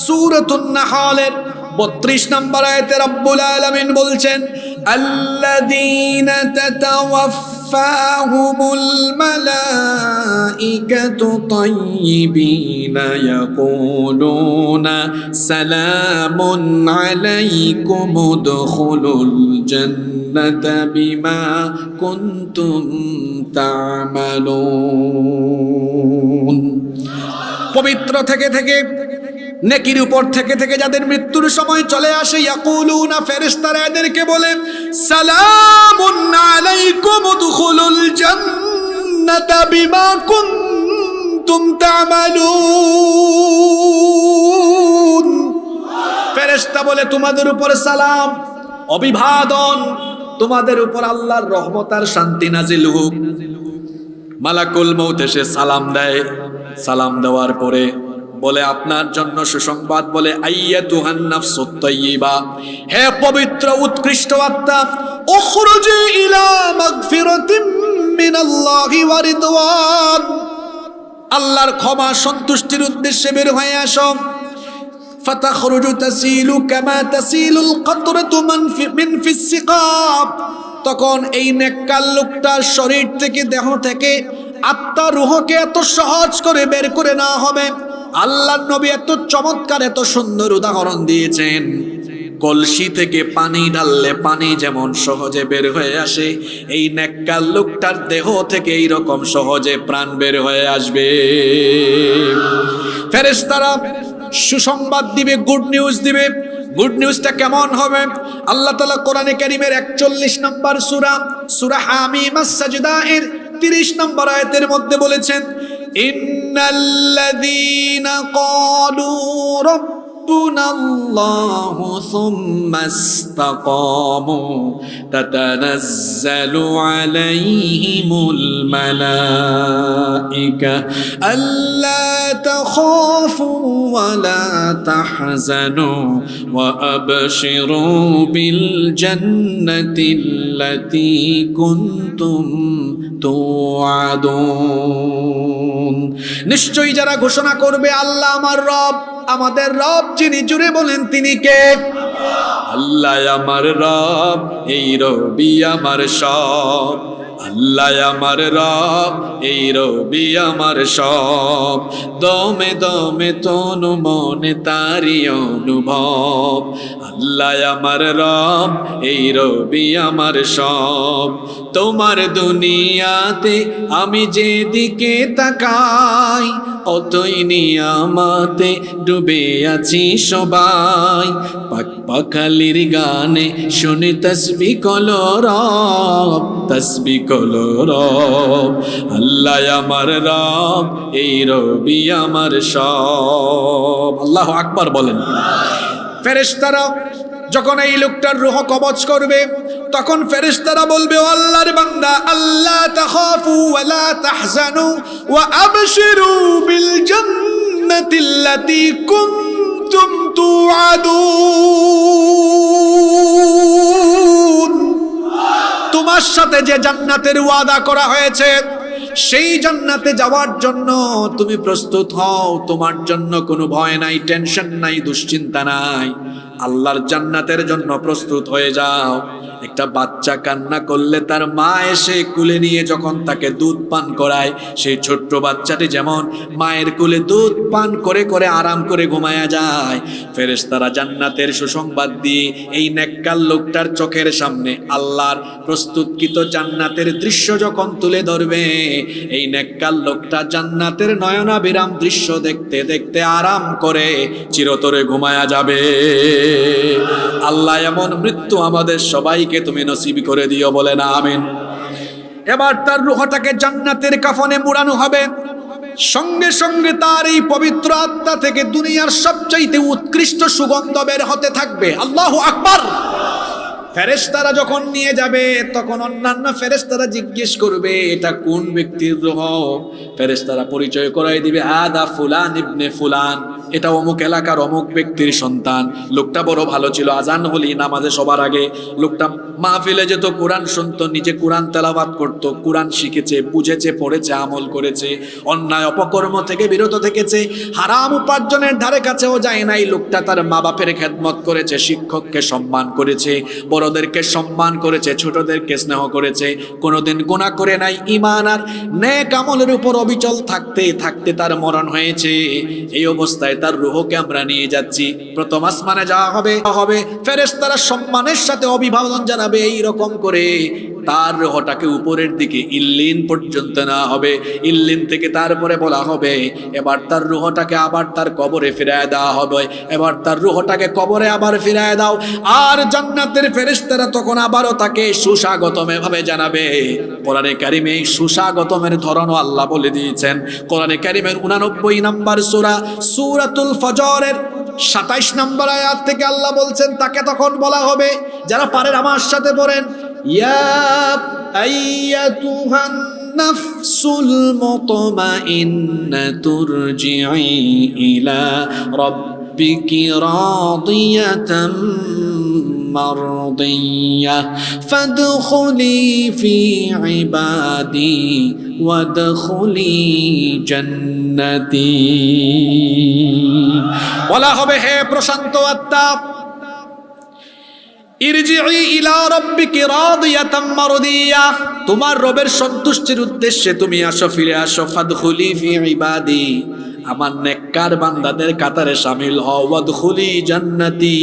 সূরাতুন নাহলের 32 নম্বর আয়াতে রব্বুল আলামিন বলছেন, আল্লাযীনা তাতাওয়াফফাহুমুল মালাইকাতু তাইয়্যিবিনা ইয়াকুলুনা সালামুন আলাইকুম উদখুলুল জান্নাতা বিমা কুনতুম তা'মালুন। পবিত্র থেকে থেকে, নেকির উপর থেকে থেকে যাদের মৃত্যুর সময় চলে আসে, ইয়াকুলুনা, ফেরেশতারা এদেরকে বলে, সালামুন আলাইকুম উদখুলুল জান্নাতা বিমা কুনতুম তা'মালুন। ফেরেশতা বলে, তোমাদের উপর সালাম, অভিবাদন, তোমাদের উপর আল্লাহর রহমত আর শান্তি নাজিল হোক। মালাকুল মউত এসে সালাম দেয়। সালাম দেওয়ার পরে বলে, আপনার জন্য সুসংবাদ, বলে, আইয়াতুহান নাফসুত তাইয়্যিবা, হে পবিত্র উৎকৃষ্ট আত্মা, উখরুজি ইলা মাগফিরাতিম মিনাল্লাহি ওয়া রিদওয়ান, আল্লাহর ক্ষমা সন্তুষ্টির উদ্দেশ্যে বের হয়ে আসো। ফাতাখরুজু তাসিলু কামা তাসিলুল কাতরাতু মিন ফিস সিকাব, তখন এই নেককার লোকটার শরীর থেকে, দেহ থেকে আত্মা রূহকে এত সহজ করে বের করে নেওয়া হবে। আল্লাহর নবী এত চমৎকার এত সুন্দর উদাহরণ দিয়েছেন, কলসি থেকে পানি ঢাললে পানি যেমন সহজে বের হয়ে আসে, এই নেককার লোকটার দেহ থেকে এইরকম সহজে প্রাণ বের হয়ে আসবে। ফেরেশতারা সুসংবাদ দিবে, গুড নিউজ দিবে। গুড নিউজটা কেমন হবে? আল্লাহ তাআলা কোরআনে কারীমের 41 নম্বর সূরা হামিম আস-সাজদা এর 30 নম্বর আয়াতের মধ্যে বলেছেন, ইন্নাল্লাযীনা ক্বালু রাব্বুনাল্লাহু সুম্মা ইসতাকামু তাতানাজ্জালু আলাইহিমুল মালাইকা আল্লা তাখাফু ওয়া লা তাহজানু ওয়া আবশিরু বিল জান্নাতিল্লাতী কুনতুম তুআদুন। নিশ্চয়ই যারা ঘোষণা করবে আল্লাহ আমার রব, আমাদের রব যিনি, জুড়ে বলেন তিনি কে? আল্লাহ আমার রব, এই রবি আমার সব। আল্লাহ আমার রব, এই রবি আমার সব। দমে দমে তনু মনে তারি অনুভব। আল্লাহ আমার রব, এই রবি আমার সব। তোমার দুনিয়াতে আমি যেদিকে তাকাই, অতই নিয়ামতে ডুবে আছি সবাই। পাক পাখালির গানে শুনি তসবিহ কলো রব, তসবিহ কলো রব। আল্লাহ আমার রব, এই রবি আমার সব। আল্লাহু আকবার বলেন। ফেরেশতারা যখন এই লোকটার রূহ কবজ করবে, তখন ফেরেশতারা বলবে, ও আল্লাহর বান্দা, আল্লাহ তাখাফু ওয়া লা তাহজানু ওয়া আবশিরু বিল জান্নাতিল্লাতী কুনতুম তুআদুন। তোমার সাথে যে জান্নাতের ওয়াদা করা হয়েছে, সেই জান্নাতে যাওয়ার জন্য তুমি প্রস্তুত হও। তোমার জন্য কোনো ভয় নাই, টেনশন নাই, দুশ্চিন্তা নাই। আল্লাহর জান্নাতের জন্য প্রস্তুত হয়ে যাও। একটা বাচ্চা কান্না করলে তার মা এসে কুলে নিয়ে যখন তাকে দুধ পান করায়, সেই ছোট্ট বাচ্চাটি যেমন মায়ের কুলে দুধ পান করে করে আরাম করে ঘুমায়া যায়, ফেরেশতারা জান্নাতের সুসংবাদ দিয়ে এই নেককার লোকটার চোখের সামনে আল্লাহর প্রস্তুতকৃত জান্নাতের দৃশ্য যখন তুলে ধরবে, এই নেককার লোকটা জান্নাতের নয়নাভিরাম দৃশ্য দেখতে দেখতে আরাম করে চিরতরে ঘুমায়া যাবে। আল্লাহ এমন মৃত্যু আমাদের সবাইকে তুমি নসিব করে দিও, বলে না আমিন। এবার তার রূহটাকে জান্নাতের কাফনে মুড়ানো হবে। সঙ্গে সঙ্গে তার এই পবিত্র আত্মা থেকে দুনিয়ার সবচাইতে উৎকৃষ্ট সুগন্ধ বের হতে থাকবে। আল্লাহু আকবার। ফেরেশতারা যখন নিয়ে যাবে, তখন অন্যান্য ফেরেশতারা জিজ্ঞেস করবে, এটা কোন ব্যক্তির রূহ? ফেরেশতারা পরিচয় করাই দিবে, হাদা ফুলান ইবনে ফুলান, এটা অমুক এলাকার অমুক ব্যক্তির সন্তান। লোকটা বড় ভালো ছিল, আজান হলি নামাজে সবার আগে লোকটা মাহফিলে যেত, কোরআন শুনতো, নিজে কোরআন তেলাওয়াত করতো, কোরআন শিখেছে, বুঝেছে, পড়েছে, আমল করেছে, অন্যায় অপকর্ম থেকে বিরত থেকেছে, হারাম উপার্জনের ধারে কাছেও যায় নাই। লোকটা তার মা বাপের খেদমত করেছে, শিক্ষককে সম্মান করেছে, বড়দেরকে সম্মান করেছে, ছোটদেরকে স্নেহ করেছে, কোনোদিন গুনাহ করে নাই। ঈমান আর নেক আমলের উপর অবিচল থাকতে থাকতে তার মরণ হয়েছে। এই অবস্থায় তার রূহকে আমরা নিয়ে যাচ্ছি, প্রথম আসমানে যাওয়া হবে। ফেরেশতারা সম্মানের সাথে অভিবাদন জানাবে। এই রকম করে তার রূহটাকে উপরের দিকে ইল্লিন পর্যন্ত নেওয়া হবে। ইল্লিন থেকে তারপরে বলা হবে, এবার তার রূহটাকে আবার তার কবরে ফিরায় দেওয়া হবে। এবার তার রূহটাকে কবরে আবার ফিরায় দাও। আর জান্নাতের ফেরেশতারা তখন আবারও তাকে সুস্বাগতম এভাবে জানাবে। কোরআনে কারিমে এই সুস্বাগতমের ধরনও আল্লাহ বলে দিয়েছেন। কোরআনে কারিমের 89 নম্বর সূরাতুল ফজরের 27 নম্বর আয়াত থেকে আল্লাহ বলছেন, তাকে তখন বলা হবে, যারা পারেন আমার সাথে পড়েন, ইয়া আইয়াতুহান নাফসুল মুতমাইন্নাতু রজিই ইলা রাব্বিকি রাদিয়াতাম মারদিয়াহ ফাদখুলি ফি ইবাদি ওয়াদখুলি জান্নাতি। বলা হবে, হে প্রশান্ত আত্মা, ইরজিই ইলা রাব্বিকি রাদিয়াতাম মারদিয়া, তোমার রবের সন্তুষ্টির উদ্দেশ্যে তুমি আসো, ফিরে আসো। ফাদখুলি ফি ইবাদি, আমার নেককার বান্দাদের কাতারে শামিল হও। ওয়াদখুলি জান্নাতি,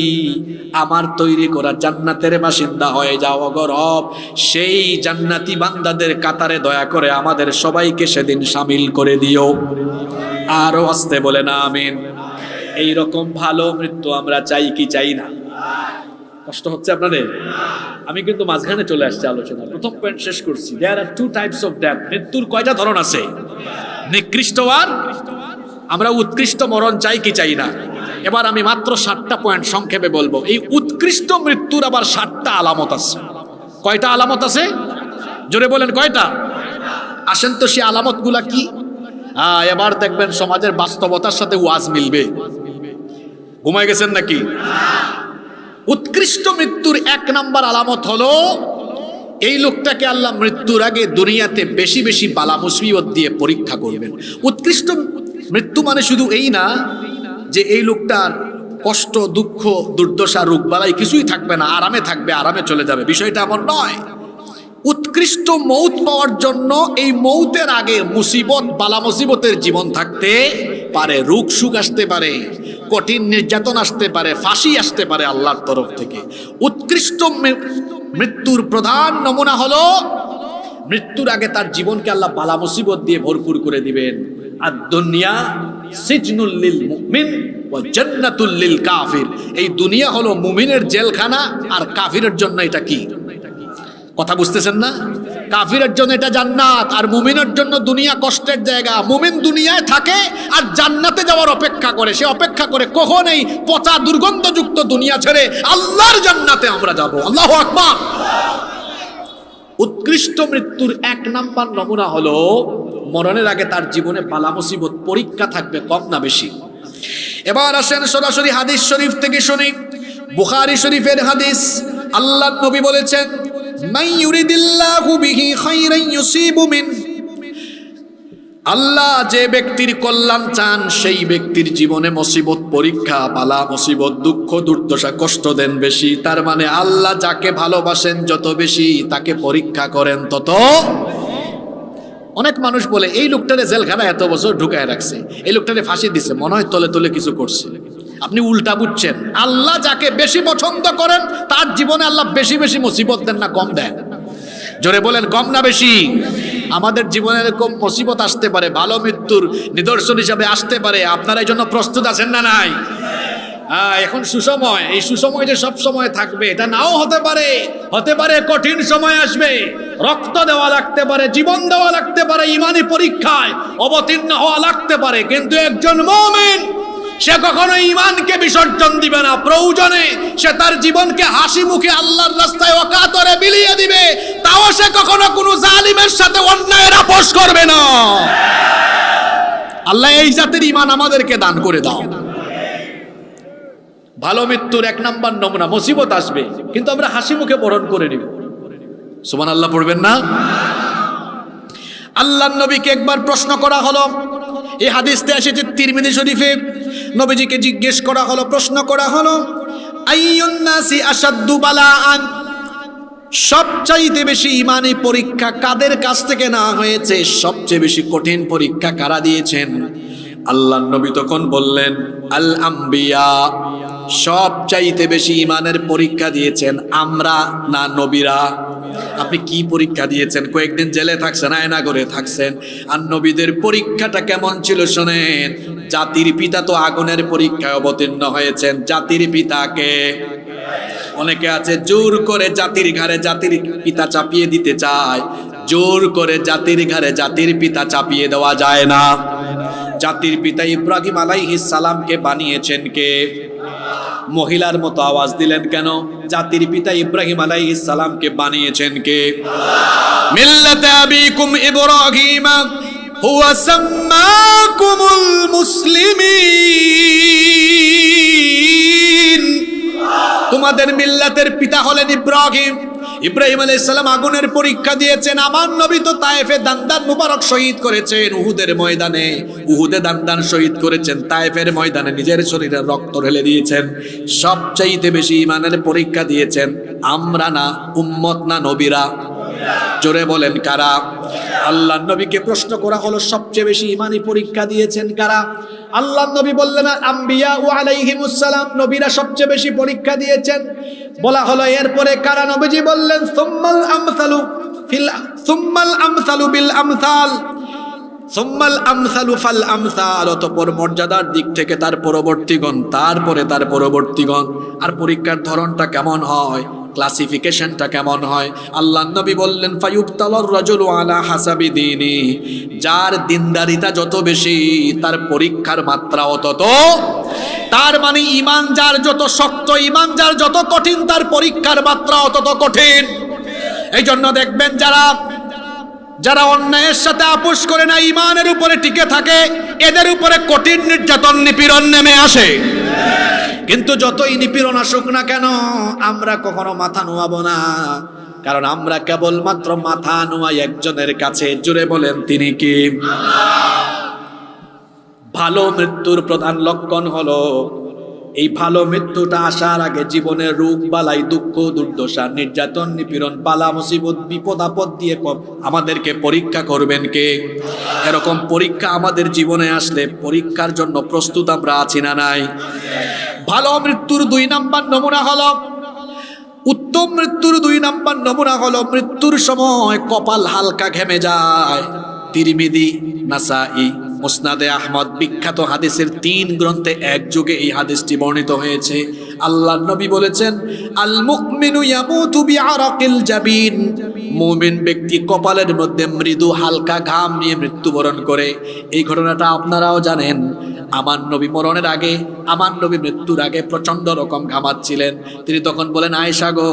আমার তৈরি করা জান্নাতের বাসিন্দা হয়ে যাও গো রব। সেই জান্নাতি বান্দাদের কাতারে দয়া করে আমাদের সবাইকে সেদিন শামিল করে দিও। আরো আস্তে বলে না আমিন। এইরকম ভালো মৃত্যু আমরা চাই কি চাই না? কষ্ট হচ্ছে আপনাদের? আমি কিন্তু মাঝখানে চলে আসছি আলোচনা, প্রথম পয়েন্ট শেষ করছি। দেয়ার আর টু টাইপস অফ ডেথ। মৃত্যুর কয়টা ধরন আছে? নিকৃষ্ট আর আমরা উৎকৃষ্ট মরণ চাই কি চাই না? এবার আমি মাত্র 7টা পয়েন্ট সংক্ষেপে বলবো। এই উৎকৃষ্ট মৃত্যুর আবার 7টা আলামত আছে। কয়টা আলামত আছে? জোরে বলেন কয়টা? আসেন তো সে আলামতগুলা কি? এবার দেখবেন সমাজের বাস্তবতার সাথে ওয়াজ মিলবে। ঘুমায় গেছেন নাকি? উৎকৃষ্ট মৃত্যুর 1 নাম্বার আলামত হলো এই লোকটাকে আল্লাহ মৃত্যুর আগে দুনিয়াতে বেশি বেশি বালা মুসিবত দিয়ে পরীক্ষা করবেন। উৎকৃষ্ট মৃত্যু মানে শুধু এই না যে এই লোকটার কষ্ট, দুঃখ, দুর্দশা, রোগ বালাই কিছুই থাকবে না, আরামে থাকবে, আরামে চলে যাবে, বিষয়টা এমন নয়। উৎকৃষ্ট মৌত পাওয়ার জন্য এই মৌতের আগে মুসিবত, বালা মুসিবতের জীবন থাকতে পারে, রোগ সুখ আসতে পারে, কঠিন নির্যাতন আসতে পারে, ফাঁসি আসতে পারে আল্লাহর তরফ থেকে। উৎকৃষ্ট মৃত্যুর প্রধান নমুনা হলো মৃত্যুর আগে তার জীবনকে আল্লাহ বালা মুসিবত দিয়ে ভরপুর করে দিবেন। আর দুনিয়া সিজনুল লিল মুমিন ওয়া জান্নাতুল লিল কাফির। এই দুনিয়া হলো মুমিনের জেলখানা, আর কাফিরের জন্য এটা কি? কথা বুঝতেছেন না? কাফিরের জন্য এটা জান্নাত, আর মুমিনের জন্য দুনিয়া কষ্টের জায়গা। মুমিন দুনিয়ায় থাকে আর জান্নাতে যাওয়ার অপেক্ষা করে। সে অপেক্ষা করে কখন এই পচা দুর্গন্ধযুক্ত দুনিয়া ছেড়ে আল্লাহর জান্নাতে আমরা যাব। আল্লাহু আকবার। উৎকৃষ্ট মৃত্যুর 1 নাম্বার নমুনা হলো মরণের আগে তার জীবনে বালা মুসিবত, পরীক্ষা থাকবে, কম না বেশি। এবার আসেন সরাসরি হাদিস শরীফ থেকে শুনি। বুখারী শরীফের হাদিস। আল্লাহর নবী বলেছেন, মান ইউরিদিল্লাহু বিহি খায়রান ইউসিবু মিন, আল্লাহ যে ব্যক্তির কল্যাণ চান সেই ব্যক্তির জীবনে মুসিবত, পরীক্ষা, বালা মুসিবত, দুঃখ, দুর্দশা, কষ্ট দেন বেশি। তার মানে আল্লাহ যাকে ভালোবাসেন যত বেশি তাকে পরীক্ষা করেন তত। অনেক মানুষ বলে এই লোকটারে জেলখানা এত বছর ঢুকায় রাখছে, এই লোকটারে ফাঁসি দিছে, মনে হয় তলে তলে কিছু করছে। আপনি উল্টা বুঝছেন। আল্লাহ যাকে বেশি পছন্দ করেন তার জীবনে আল্লাহ বেশি বেশি মুসিবত দেন না কম দেন? জোরে বলেন, কম না বেশি? আমাদের জীবনে এরকম মুসিবত আসতে পারে, ভালো মৃত্যুর নিদর্শন হিসাবে আসতে পারে। আপনারা এই জন্য প্রস্তুত আছেন না নাই? এখন সুসময়, এই সুসময় যে সব সময় থাকবে এটা নাও হতে পারে। হতে পারে কঠিন সময় আসবে, রক্ত দেওয়া লাগতে পারে, জীবন দেওয়া লাগতে পারে, ইমানি পরীক্ষায় অবতীর্ণ হওয়া লাগতে পারে। কিন্তু একজন মুমিন সে কখনো ঈমানকে বিসর্জন দিবে না। প্রয়োজনে সে তার জীবনকে হাসি মুখে আল্লাহর রাস্তায় অকাতরে বিলিয়ে দিবে, তাও সে কখনো কোনো জালিমের সাথে অন্যায়ের আপোষ করবে না। আল্লাহ এই জাতের ঈমান আমাদেরকে দান করে দাও। ভালো মৃত্যুর 1 নাম্বার নমুনা, মুসিবত আসবে কিন্তু আমরা হাসি মুখে বরণ করে নিব। সুবহানাল্লাহ পড়বেন না? আল্লাহর নবীকে একবার প্রশ্ন করা হলো, এই হাদিসটা এসেছে তিরমিজি শরীফে। নবীজিকে জিজ্ঞেস করা হলো, প্রশ্ন করা হলো, আইয়ুন নাসি আশাদ্দু বালাআন, সবচাইতে বেশি ঈমানি পরীক্ষা কাদের কাছ থেকে না হয়েছে? সবচেয়ে বেশি কঠিন পরীক্ষা কারা দিয়েছেন? আল্লাহর নবী তখন বললেন, আল আম্বিয়া, সবচাইতে বেশি ঈমানের পরীক্ষা দিয়েছেন আমরা না নবীরা? আপনি কি পরীক্ষা দিয়েছেন? কয়েকদিন জেলে থাকছেন, আয়না করে থাকছেন, আর নবীদের পরীক্ষাটা কেমন ছিল শোনেন। জাতির পিতা তো আগুনের পরীক্ষায় অবতীর্ণ হয়েছেন। জাতির পিতাকে অনেকে আছে জোর করে জাতির ঘাড়ে জাতির পিতা চাপিয়ে দিতে চায়। জোর করে জাতির ঘাড়ে জাতির পিতা চাপিয়ে দেওয়া যায় না। জাতির পিতা ইব্রাহিম আলাইহিস সালামকে বানিয়েছেন কে? মহিলার মতো আওয়াজ দিলেন কেন? জাতির পিতা ইব্রাহিম আলাইহিস সালামকে বানিয়েছেন কে? মিল্লাতে আবিকুম ইব্রাহিম হুয়া সাম্মাকুমুল মুসলিমিন, তোমাদের মিল্লাতের পিতা হলেন ইব্রাহিম। ইব্রাহিম আলাইহিস সালাম আগুনের পরীক্ষা দিয়েছেন, আমার নবী তো তায়েফে দান্দান মুবারক শহীদ করেছেন, উহুদের ময়দানে উহুদে দান্দান শহীদ করেছেন, তায়েফের ময়দানে নিজের শরীরের রক্ত ঢেলে দিয়েছেন, সবচাইতে বেশি ঈমানের পরীক্ষা দিয়েছেন আমরা না উম্মত না নবীরা? জোরে বলেন কারা? আল্লাহর নবীকে প্রশ্ন করা হলো সবচেয়ে বেশি ঈমানি পরীক্ষা দিয়েছেন কারা? আল্লাহর নবী বললেন আম্বিয়া ও আলাইহিমুস সালাম, নবীরা সবচেয়ে বেশি পরীক্ষা দিয়েছেন। বলা হলো এরপরে কারা? নবীজি বললেন সুম্মাল আমসালু বিল আমসাল, সুম্মাল আমসালু ফাল আমসাল, অতঃপর মর্যাদার দিক থেকে তার পরবর্তীগণ, তারপরে তার পরবর্তীগণ। আর পরীক্ষার ধরনটা কেমন হয়, ক্লাসিফিকেশনটা কেমন হয়? আল্লাহর নবী বললেন ফায়ুবতালার রাজুলু আলা হাসাবি দীনি, যার দিনদারিতা যত বেশি তার পরীক্ষার মাত্রাও তত। তার মানে ঈমান যার যত শক্ত, ঈমান যার যত কঠিন, তার পরীক্ষার মাত্রাও তত কঠিন। এই জন্য দেখবেন যারা অন্যায়ের সাথে আপোষ করে না, ঈমানের উপরে টিকে থাকে, এদের উপরে কঠিন নির্যাতন নিপীড়ন নেমে আসে। কিন্তু যতই নিপীড়ন আসুক না কেন, আমরা কখনো মাথা নোয়াবো না, কারণ আমরা কেবলমাত্র মাথা নোয়াই একজনের কাছে। জুড়ে বলেন তিনি কি? ভালো মৃত্যুর প্রধান লক্ষণ হলো এই ভালো মৃত্যুটা আসার আগে জীবনের রোগ বালাই, দুঃখ দুর্দশা, নির্যাতন নিপীড়ন, বালা মুসিবত, বিপদ আপদ দিয়ে আমাদেরকে পরীক্ষা করবেন কে? এরকম পরীক্ষা আমাদের জীবনে আসলে পরীক্ষার জন্য প্রস্তুত আমরা আছি না নাই? ভালো মৃত্যুর 2 নাম্বার নমুনা হলো, উত্তম মৃত্যুর 2 নাম্বার নমুনা হলো মৃত্যুর সময় কপাল হালকা ঘেমে যায়। তিরমিজি, নাসাই, মুসনাদে আহমদ বিখ্যাত হাদিসের 3 গ্রন্থে একযোগে এই হাদিসটি বর্ণিত হয়েছে। আল্লাহর নবী বলেছেন আল মুমিনু ইয়ামুতু বিআরাকিল জাবিন, মুমিন ব্যক্তি কপালের মধ্যে মৃদু হালকা ঘাম নিয়ে মৃত্যুবরণ করে। এই ঘটনাটা আপনারাও জানেন। আমার নবী মরণের আগে, আমার নবী মৃত্যুর আগে প্রচন্ড রকম ঘামাচ্ছিলেন। তিনি তখন বলেন আয়েশা গো,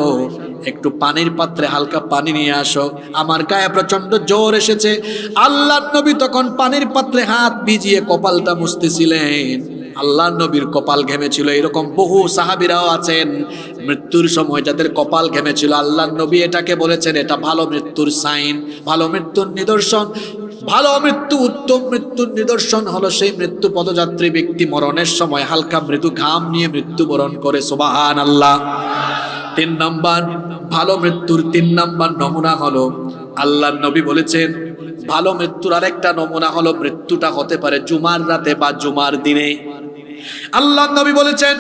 একটু পানির পাত্রে হালকা পানি নিয়ে আসো, আমার গায়ে প্রচন্ড জ্বর এসেছে। আল্লাহর নবী তখন পানির পাত্রে হাত ভিজিয়ে কপালটা মুছতেছিলেন। আল্লাহর নবীর কপাল ঘেমেছিল। এরকম বহু সাহাবীরাও আছেন মৃত্যুর সময় যাদের কপাল ঘেমেছিল। আল্লাহর নবী এটাকে বলেছেন এটা ভালো মৃত্যুর সাইন, ভালো মৃত্যুর নিদর্শন। ভালো মৃত্যু, উত্তম মৃত্যুর নিদর্শন হলো সেই মৃত্যু পদযাত্রী ব্যক্তি মরণের সময় হালকা মৃদু ঘাম নিয়ে মৃত্যুবরণ করে। সুবহানাল্লাহ। 3 নাম্বার ভালো মৃত্যুর 3 নাম্বার নমুনা হলো, আল্লাহর নবী বলেছেন ভালো মৃত্যুর আরেকটা নমুনা হলো মৃত্যুটা হতে পারে জুমার রাতে বা জুমার দিনে। আল্লাহর নবী বলেছেন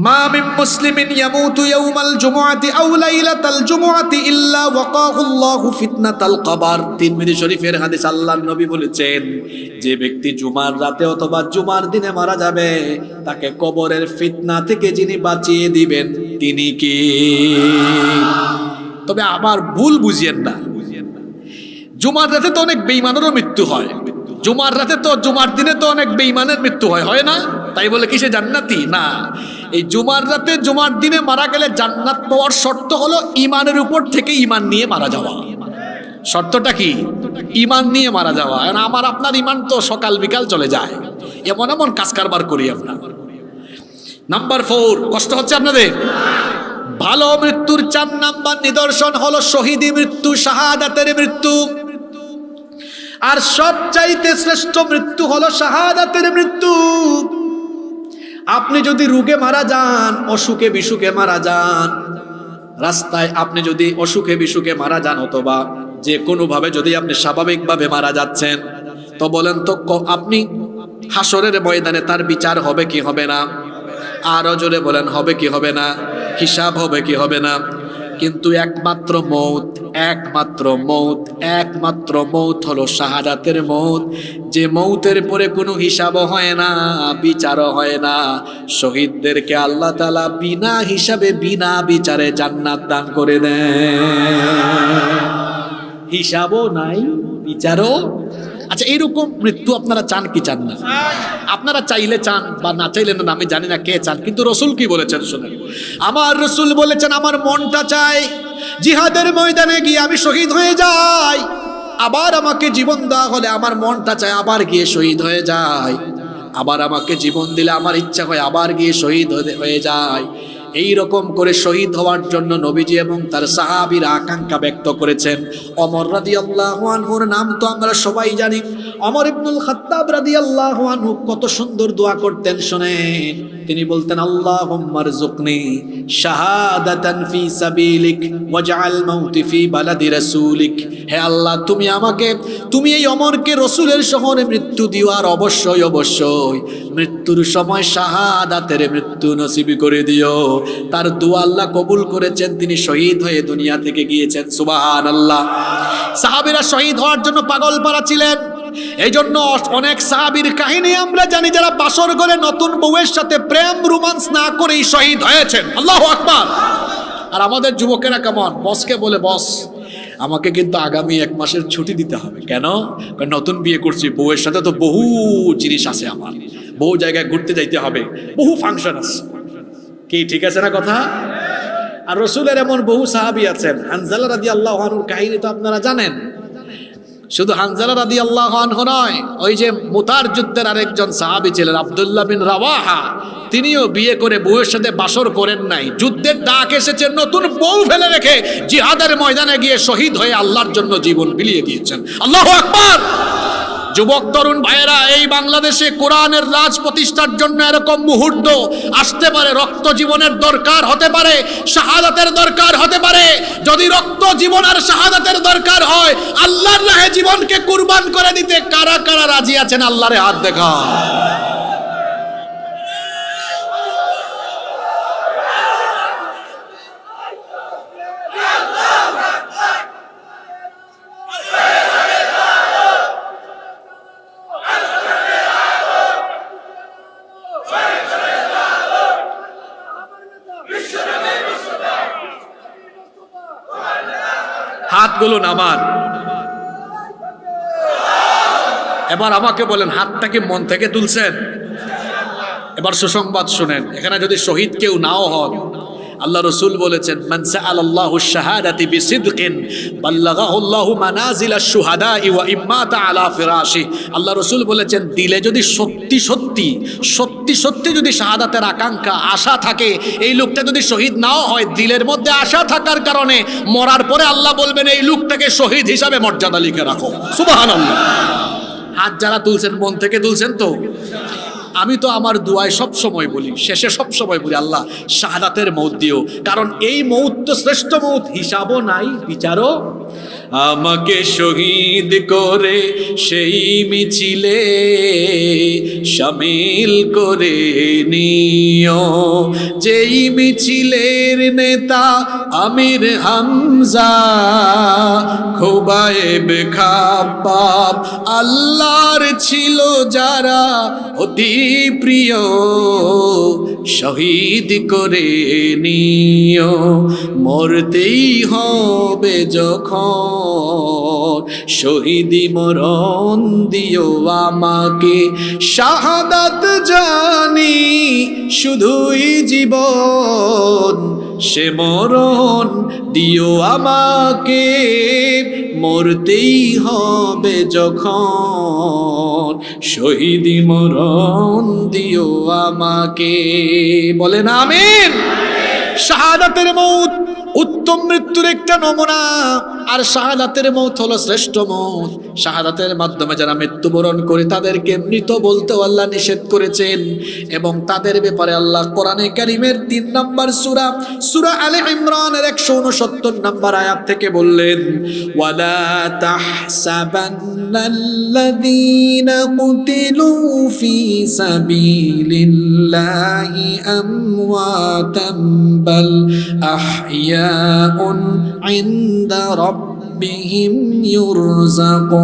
মা মিন মুসলিমিন ইয়ামুতু ইয়াউমাল জুমআতি আও লাইলাতাল জুমআতি ইল্লা ওয়াকাহুল্লাহু ফিতনাতাল কবর। তিরমিজি শরীফের হাদিস। আল্লাহর নবী বলেছেন যে ব্যক্তি জুমার রাতে অথবা জুমার দিনে মারা যাবে, তাকে কবরের ফিতনা থেকে যিনি বাঁচিয়ে দিবেন তিনি কি? তবে আবার ভুল বুঝিয়েন না, জুমার রাতে তো অনেক বেঈমানেরও মৃত্যু হয়। জুমার রাতে তো, জুমার দিনে তো অনেক বেঈমানের মৃত্যু হয় না? তাই বলে কি সে জান্নাতি? না। এই জুমার রাতে জুমার দিনে মারা গেলে জান্নাত পাওয়ার শর্ত হলো ঈমানের উপর থেকে ঈমান নিয়ে মারা যাওয়া। শর্তটা কি? ঈমান নিয়ে মারা যাওয়া। আমার আপনার ঈমান তো সকাল বিকাল চলে যায়, এমন এমন কাজ কারবার করি আমরা। নাম্বার 4, কষ্ট হচ্ছে আপনাদের? ভালো মৃত্যুর 4 নাম্বার নিদর্শন হলো শহীদি মৃত্যু, শাহাদাতের মৃত্যু। আর সবচাইতে শ্রেষ্ঠ মৃত্যু হলো শাহাদাতের মৃত্যু। আপনি যদি রোগে মারা যান, অসুখে বিসুখে মারা যান, রাস্তায় আপনি যদি অসুখে বিসুখে মারা যান, অথবা যে কোনোভাবে যদি আপনি স্বাভাবিকভাবে মারা যাচ্ছেন, তো বলেন তো আপনি হাসরের ময়দানে তার বিচার হবে কি হবে না? আরো জোরে বলেন, হবে কি হবে না? হিসাব হবে কি হবে না? কিন্তু একমাত্র মৌত হলো শাহাদাতের মৌত, যে মৌতের পরে কোনো হিসাবও হয় না, বিচারও হয় না। শহীদদেরকে আল্লাহ তাআলা বিনা হিসাবে বিনা বিচারে জান্নাত দান করে দেন। হিসাবও নাই, বিচারও। আচ্ছা, এরকম মৃত্যু আপনারা চান কি চান না? আপনারা চাইলে চান বা না চাইলে না, আমি জানি না কে চান, কিন্তু রসুল কি বলেছেন শুনেন। আমার রসুল বলেছেন আমার মনটা চায় জিহাদের ময়দানে গিয়ে আমি শহীদ হয়ে যাই, আবার আমাকে জীবন দেওয়া হলে আমার মনটা চায় আবার গিয়ে শহীদ হয়ে যায়, আবার আমাকে জীবন দিলে আমার ইচ্ছা হয় আবার গিয়ে শহীদ হয়ে যায়। এই রকম করে শহীদ হওয়ার জন্য নবীজি এবং তার সাহাবীরা আকাঙ্ক্ষা ব্যক্ত করেছেন। ওমর রাদিয়াল্লাহু আনহুর নাম তো আমরা সবাই জানি। ওমর ইবনুল খাত্তাব রাদিয়াল্লাহু আনহু কত সুন্দর দোয়া করতেন শুনেন। তিনি বলতেন, আল্লাহুম্মা রযুকনি শাহাদাতান ফি সাবিলিক ওয়াজআল মাউতি ফি বালাদি রাসূলিক। হে আল্লাহ, তুমি এই ওমরকে রাসূলের শহরে মৃত্যু দিও, আর অবশ্যই মৃত্যুর সময় শাহাদাতের মৃত্যু নসিব করে দিও। তার দোয়া আল্লাহ কবুল করেছেন, তিনি শহীদ হয়ে দুনিয়া থেকে গিয়েছেন। সুবহানাল্লাহ। সাহাবীরা শহীদ হওয়ার জন্য পাগল পারা ছিলেন। এই জন্য অনেক সাহাবীর কাহিনী আমরা জানি, যারা বাসর ঘরে নতুন বউয়ের সাথে প্রেম রোমান্স না করেই শহীদ হয়েছেন। আল্লাহু আকবার। আর আমাদের যুবকেরা কেমন, বসকে বলে, বস আমাকে কিন্তু আগামী 1 মাসের ছুটি দিতে হবে। কেন? নতুন বিয়ে করছি, বউয়ের সাথে তো বহু জিনিস আছে, আমার বহু জায়গায় ঘুরতে যাইতে হবে, বহু ফাংশন আছে। কি ঠিক আছে না কথা? আর রাসূলের এমন বহু সাহাবী আছেন। হানজালা রাদিয়াল্লাহু আনহুর কাহিনী তো আপনারা জানেন। শুধু হানজালা রাদিয়াল্লাহু আনহু নয়, ওই যে মুতার যুদ্ধের আরেকজন সাহাবী ছিলেন আব্দুল্লাহ বিন রাওয়াহা, তিনিও বিয়ে করে বউয়ের সাথে বাসর করেন নাই। যুদ্ধের ডাক এসেছে, নতুন বউ ফেলে রেখে জিহাদের ময়দানে গিয়ে শহীদ হয়ে আল্লাহর জন্য জীবন বিলিয়ে দিয়েছেন। আল্লাহু আকবার। যুবক তরুণ ভাইয়েরা, এই বাংলাদেশে কোরআনের রাজ প্রতিষ্ঠার জন্য এরকম মুহূর্ত আসতে পারে। রক্ত জীবনের দরকার হতে পারে, শাহাদাতের দরকার হতে পারে। যদি রক্ত জীবন আর শাহাদাতের দরকার হয়, আল্লাহর রাহে জীবনকে কুরবান করে দিতে কারা কারা রাজি আছেন? আল্লাহরে হাত দেখা। হাতগুলো নামান। এবার আমাকে বলেন, হাতটা কি মন থেকে তুলছেন? এবার সুসংবাদ শুনেন। এখানে যদি শহীদ কেউ নাও হন, আল্লাহ রাসূল বলেছেন, মান সাআলাল্লাহু শাহাদাতি বিসিদকিন বাল্লাগাহুল্লাহু মানাজিলাশ শুহাদাই ওয়া ইম্মাতা আলা ফিরাশি। আল্লাহ রাসূল বলেছেন, দিলে যদি সত্যি সত্যি যদি শাহাদাতের আকাঙ্ক্ষা, আশা থাকে, এই লোকটা যদি শহীদ নাও হয়, দিলের মধ্যে আশা থাকার কারণে মরার পরে আল্লাহ বলবেন, এই লোকটাকে শহীদ হিসাবে মর্যাদা লিখে রাখো। সুবহানাল্লাহ। হাত যারা তুলছেন, মন থেকে তুলছেন তো? আমি তো আমার দুয়ায় সব সময় বলি, শেষে সব সময় বলি, আল্লাহ শাহাদাতের মউত দিও, কারণ এই মউত তো শ্রেষ্ঠ মউত, হিসাবও নাই, বিচারও। আমাকে শহীদ করে সেই মিছিলে শামিল করে নিও, যেই মিছিলের নেতা আমির হামজা, খোবায়েব খাব্বাব আল্লাহর ছিল যারা অতি প্রিয়, শহীদ করে নিও। মরতেই হবে যখন, শহীদি মরণ দিও আমাকে। শাহাদাত জানি শুধুই জীবন, সে মরণ দিও আমাকে। মরতেই হবে যখন, শহীদি মরণ দিও আমাকে। বলেন আমিন। শাহাদাতের মউত উত্তম মৃত্যুর একটা নমুনা, আর শাহাদাতের মউত হলো শ্রেষ্ঠ মউত। শাহাদাতের মাধ্যমে যারা মৃত্যুবরণ করে তাদেরকে মৃত বলতেও আল্লাহ নিষেধ করেছেন, এবং তাদের ব্যাপারে আল্লাহ কোরআনে কারীমের 3 নম্বর সূরা আলে ইমরানের 169 নম্বর আয়াত থেকে বললেন, ওয়ালা তাহসাবান্নাল্লাযীনা কুতিলু ফি সাবিলিল্লাহি আমওয়াতাম বাল আহইয়াউন ইনদা রাব্বিহিম ইউরযাকুন।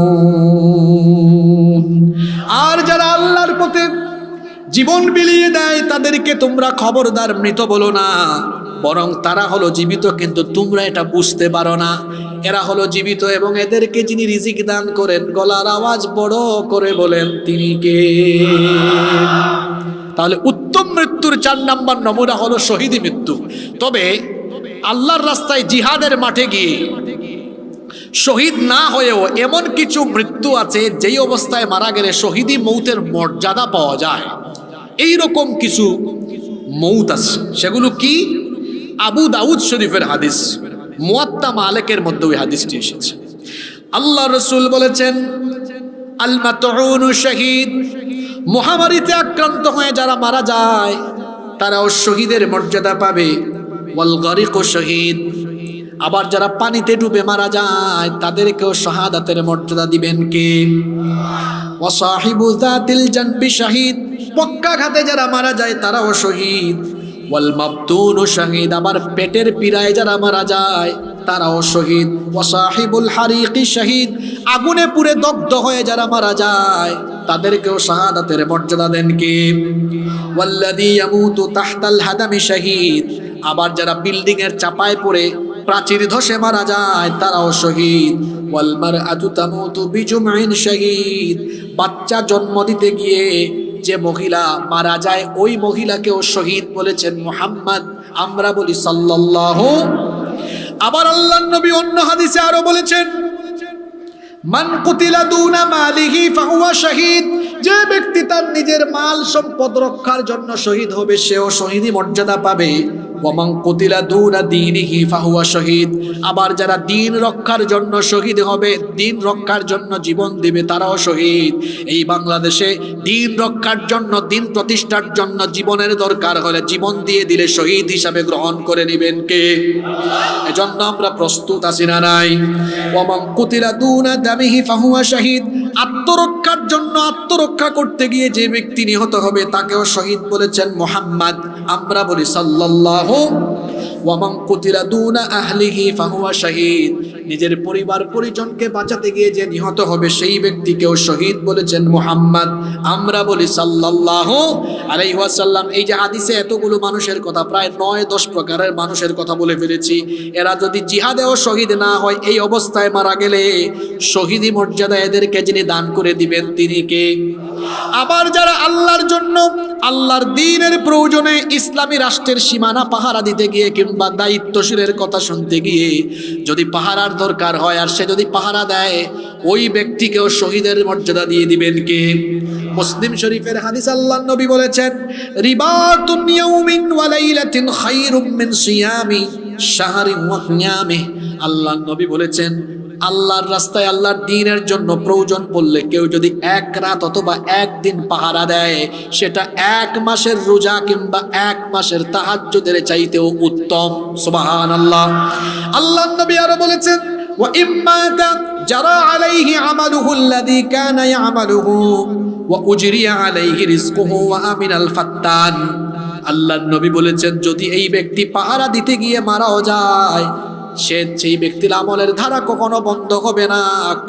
আর যারা আল্লাহর পথে জীবন বিলিয়ে দেয়, তাদেরকে তোমরা খবরদার মৃত বলো না, বরং তারা হলো জীবিত, কিন্তু তোমরা এটা বুঝতে পারো না। এরা হলো জীবিত, এবং এদেরকে যিনি রিজিক দান করেন, গলার আওয়াজ বড় করে বলেন, তিনি কে? তাহলে উত্তম মৃত্যুর 4 নম্বর নমুনা হলো শহীদি মৃত্যু। তবে আল্লাহর রাস্তায় জিহাদের মাঠে গিয়ে শহীদ না হয়েও এমন কিছু মৃত্যু আছে, যেই অবস্থায় মারা গেলে শহীদি মৌতের মর্যাদা পাওয়া যায়। এই রকম কিছু মৌত আছে। সেগুলো কি? আবু দাউদ শরীফের হাদিস, মুয়াত্তা মালিকের মধ্যে ওই হাদিসটি এসেছে। আল্লাহ রাসূল বলেছেন, আল মাতউনু শাহীদ, মহামারীতে আক্রান্ত হয়ে যারা মারা যায় তারাও শহীদের মর্যাদা পাবে। ওয়াল গারিকু শাহীদ, আবার যারা পানিতে ডুবে মারা যায় তাদেরকেও শাহাদাতের মর্যাদা দিবেন কে? ওয়া সাহিবু যাতিল জানবি শাহীদ, পক্ষাঘাতে যারা মারা যায় তারাও শহীদ। ওয়াল মাবতুনু শাহীদ, আবার পেটের পীড়ায় যারা মারা যায় তারাও শহীদ। ওয়া সাহিবুল হারিকি শাহীদ, আগুনে পুড়ে দগ্ধ হয়ে যারা মারা যায় তাদেরকেও শাহাদাতের মর্যাদা দেন কে? ওয়াল্লাযী ইয়ামুতু তাহতাল হাদামি শাহীদ, আবার যারা বিল্ডিং এর চাপায় পড়ে প্রাচীর ধসে মারা যায় তারাও শহীদ। ওয়াল মারআতু তামুতু বিজুমইন শাহীদ, বাচ্চা জন্ম দিতে গিয়ে যে মহিলা মারা যায় ওই মহিলাকেও শহীদ বলেছেন মুহাম্মদ, আমরা বলি সাল্লাল্লাহু। আবার আল্লাহর নবী অন্য হাদিসে আরো বলেছেন, মান কুতিলা দুনা মালিহি ফাহুয়া শাহীদ, যে ব্যক্তি তার নিজের মাল সম্পদ রক্ষার জন্য শহীদ হবে সেও শহীদি মর্যাদা পাবে। ওয়া মান কুতিলা দুনা দীনিহি ফাহুয়া শাহীদ, আবার যারা দ্বীন রক্ষার জন্য শহীদ হবে, দ্বীন রক্ষার জন্য জীবন দিবে তারাও শহীদ। এই বাংলাদেশে দ্বীন রক্ষার জন্য, দ্বীন প্রতিষ্ঠার জন্য জীবনের দরকার হলে জীবন দিয়ে দিলে শহীদ হিসাবে গ্রহণ করে নেবেন কে? এজন্য আমরা প্রস্তুত আছি না নাই? ওয়া মান কুতিলা দুনা দামিহি ফাহুয়া শাহীদ, আত্মরক্ষার জন্য আত্মরক্ষা করতে গিয়ে যে ব্যক্তি নিহত হবে তাকেও শহীদ বলেছেন মুহাম্মদ, আমরা বলি সাল্লাল্লাহু। ওয়া মান কুতিলা দুনা আহলিহি ফাহুয়া শাহীদ, নিজের পরিবার পরিজনকে বাঁচাতে গিয়ে যে নিহত হবে সেই ব্যক্তিকেও শহীদ বলেছেন মুহাম্মদ, আমরা বলি সাল্লাল্লাহু আলাইহি ওয়াসাল্লাম। এই যে হাদিসে এতগুলো মানুষের কথা, প্রায় 9-10 প্রকারের মানুষের কথা বলে ফেলেছি। এরা যদি জিহাদেও শহীদ না হয়, এই অবস্থায় মারা গেলে শহীদি মর্যাদা এদেরকে যিনি দান করে দিবেন তিনি কে? আবার যারা আল্লাহর জন্য, আল্লাহর দ্বীনের প্রয়োজনে ইসলামী রাষ্ট্রের সীমানা পাহারা দিতে গিয়ে কিংবা দায়িত্বশীলের কথা শুনতে গিয়ে যদি পাহারার দরকার হয় আর সে যদি পাহারা দেয়, ওই ব্যক্তিকেও শহীদের মর্যাদা দিয়ে দিবেন কে? মুসলিম শরীফের হাদিস, আল্লাহর নবী বলেছেন, রিবাতুন ইয়াউমিন ওয়া লাইলাতিন খায়রুম মিন সিয়ামি শাহরিন ওয়া কিয়ামিহি। আল্লাহর নবী বলেছেন, আল্লাহর রাস্তায় আল্লাহর দ্বীনের জন্য প্রয়োজন পড়লে কেউ যদি এক রাত অথবা একদিন পাহারা দেয়, সেটা 1 মাসের রোজা কিংবা 1 মাসের তাহাজ্জুদের চাইতেও উত্তম। সুবহানাল্লাহ। আল্লাহর নবী আরো বলেছেন, ওয়া ইম্মাতা জারা আলাইহি আমালুহু আল্লাযী কানা ইয়ামালুহু ওয়া উজরিয়া আলাইহি রিজকুহু ওয়া আমিনাল ফাত্তান। আল্লাহর নবী বলেছেন, যদি এই ব্যক্তি পাহারা দিতে গিয়ে মারাও যায়, সেই ব্যক্তির আমলের ধারা কখনো বন্ধ হবে না,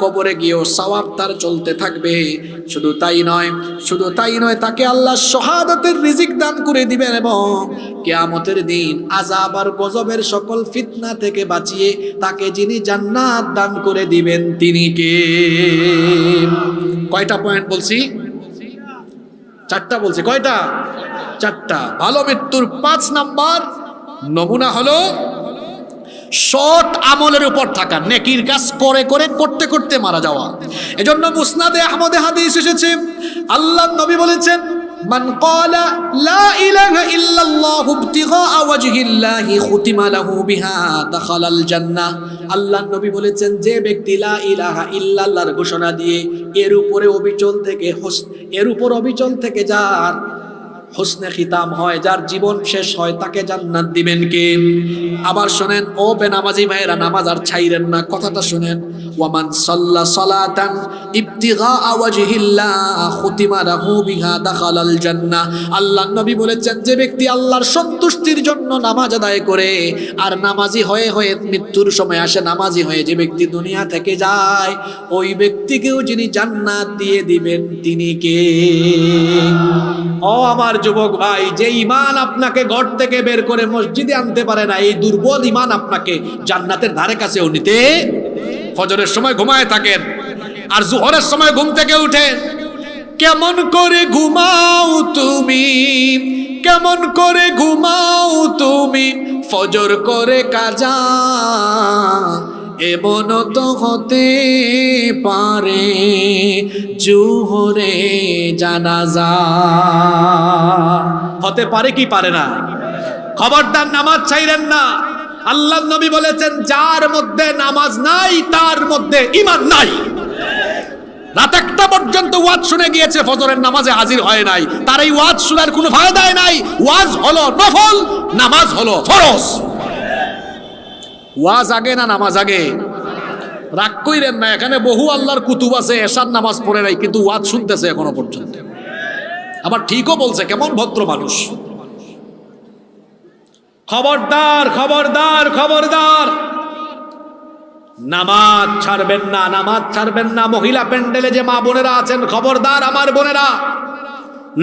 কবরে গিয়েও সওয়াব তার চলতে থাকবে। শুধু তাই নয়, তাকে আল্লাহ শাহাদাতের রিজিক দান করে দিবেন এবং কিয়ামতের দিন আযাব আর গজবের সকল ফিতনা থেকে বাঁচিয়ে তাকে যিনি জান্নাত দান করে দিবেন তিনি কে? কয়টা পয়েন্ট বলছি? 4টা বলছি। কয়টা? 4টা। ভালো মৃত্যুর 5 নাম্বার নমুনা হলো সৎ আমলের উপর থাকা, নেকির কাজ করতে করতে মারা যাওয়া। এজন্য মুসনাদে আহমদে হাদিস এসেছে, আল্লাহর নবী বলেছেন, মান ক্বালা লা ইলাহা ইল্লাল্লাহু ইবতিগা ওয়াজহিল্লাহি খুতিমা লাহু বিহা দাখালাল জান্নাহ। আল্লাহর নবী বলেছেন, যে ব্যক্তি লা ইলাহা ইল্লাল্লাহর ঘোষণা দিয়ে এর উপর অবিচল থেকে যার হুসনে খিতাম হয়, যার জীবন শেষ হয়, তাকে জান্নাত দিবেন কে? আবার শুনেন ও বেনামাজি ভাইরা, নামাজ আর ছাইরেন না, কথাটা শুনেন। ওয়ামান সাল্লা সালাতান ইবতিগা ওয়াজহিল্লাহ খুতিমা লাহু বিহা দাখালাল জান্নাহ। আল্লাহর নবী বলেছেন, যে ব্যক্তি আল্লাহর সন্তুষ্টির জন্য নামাজ আদায় করে আর নামাজি হয়ে মৃত্যুর সময় আসে নামাজি হয়ে যে ব্যক্তি দুনিয়া থেকে যায়, ওই ব্যক্তিকেও যিনি জান্নাত দিয়ে দিবেন তিনি কে? ও আমার যুবক ভাই, যে ঈমান আপনাকে ঘর থেকে বের করে মসজিদে আনতে পারে না, এই দুর্বল ঈমান আপনাকে জান্নাতের ধারে কাছেও নিতে। ফজরের সময় ঘুমায় থাকেন আর জোহরের সময় ঘুম থেকে উঠে, কেমন করে ঘুমাও তুমি, কেমন করে ঘুমাও তুমি, ফজর করে কাজা এমন তো হতে পারে জোহরে জানাজা। হতে পারে কি পারে না? খবরদার নামাজ ছাইরেন না। আল্লাহ নবী বলেছেন, যার মধ্যে নামাজ নাই তার মধ্যে ঈমান নাই। রাত 1টা পর্যন্ত ওয়াজ শুনে গিয়েছে, ফজরের নামাজে হাজির হয় নাই, তার এই ওয়াজ শোনার কোনো ফায়দাই নাই। ওয়াজ হলো নফল, নামাজ হলো ফরজ। ওয়াজ আগে না নামাজ আগে? রাগ কইরেন না, এখানে বহু আল্লাহর কুতুব আছে এশার নামাজ পড়ে নাই কিন্তু ওয়াজ শুনতেছে এখনো পর্যন্ত। আবার ঠিকও বলছে, কেমন ভদ্র মানুষ। খবরদার খবরদার খবরদার, নামাজ ছাড়বেন না, নামাজ ছাড়বেন না। মহিলা প্যান্ডেলে যে মা বোনেরা আছেন, খবরদার আমার বোনেরা,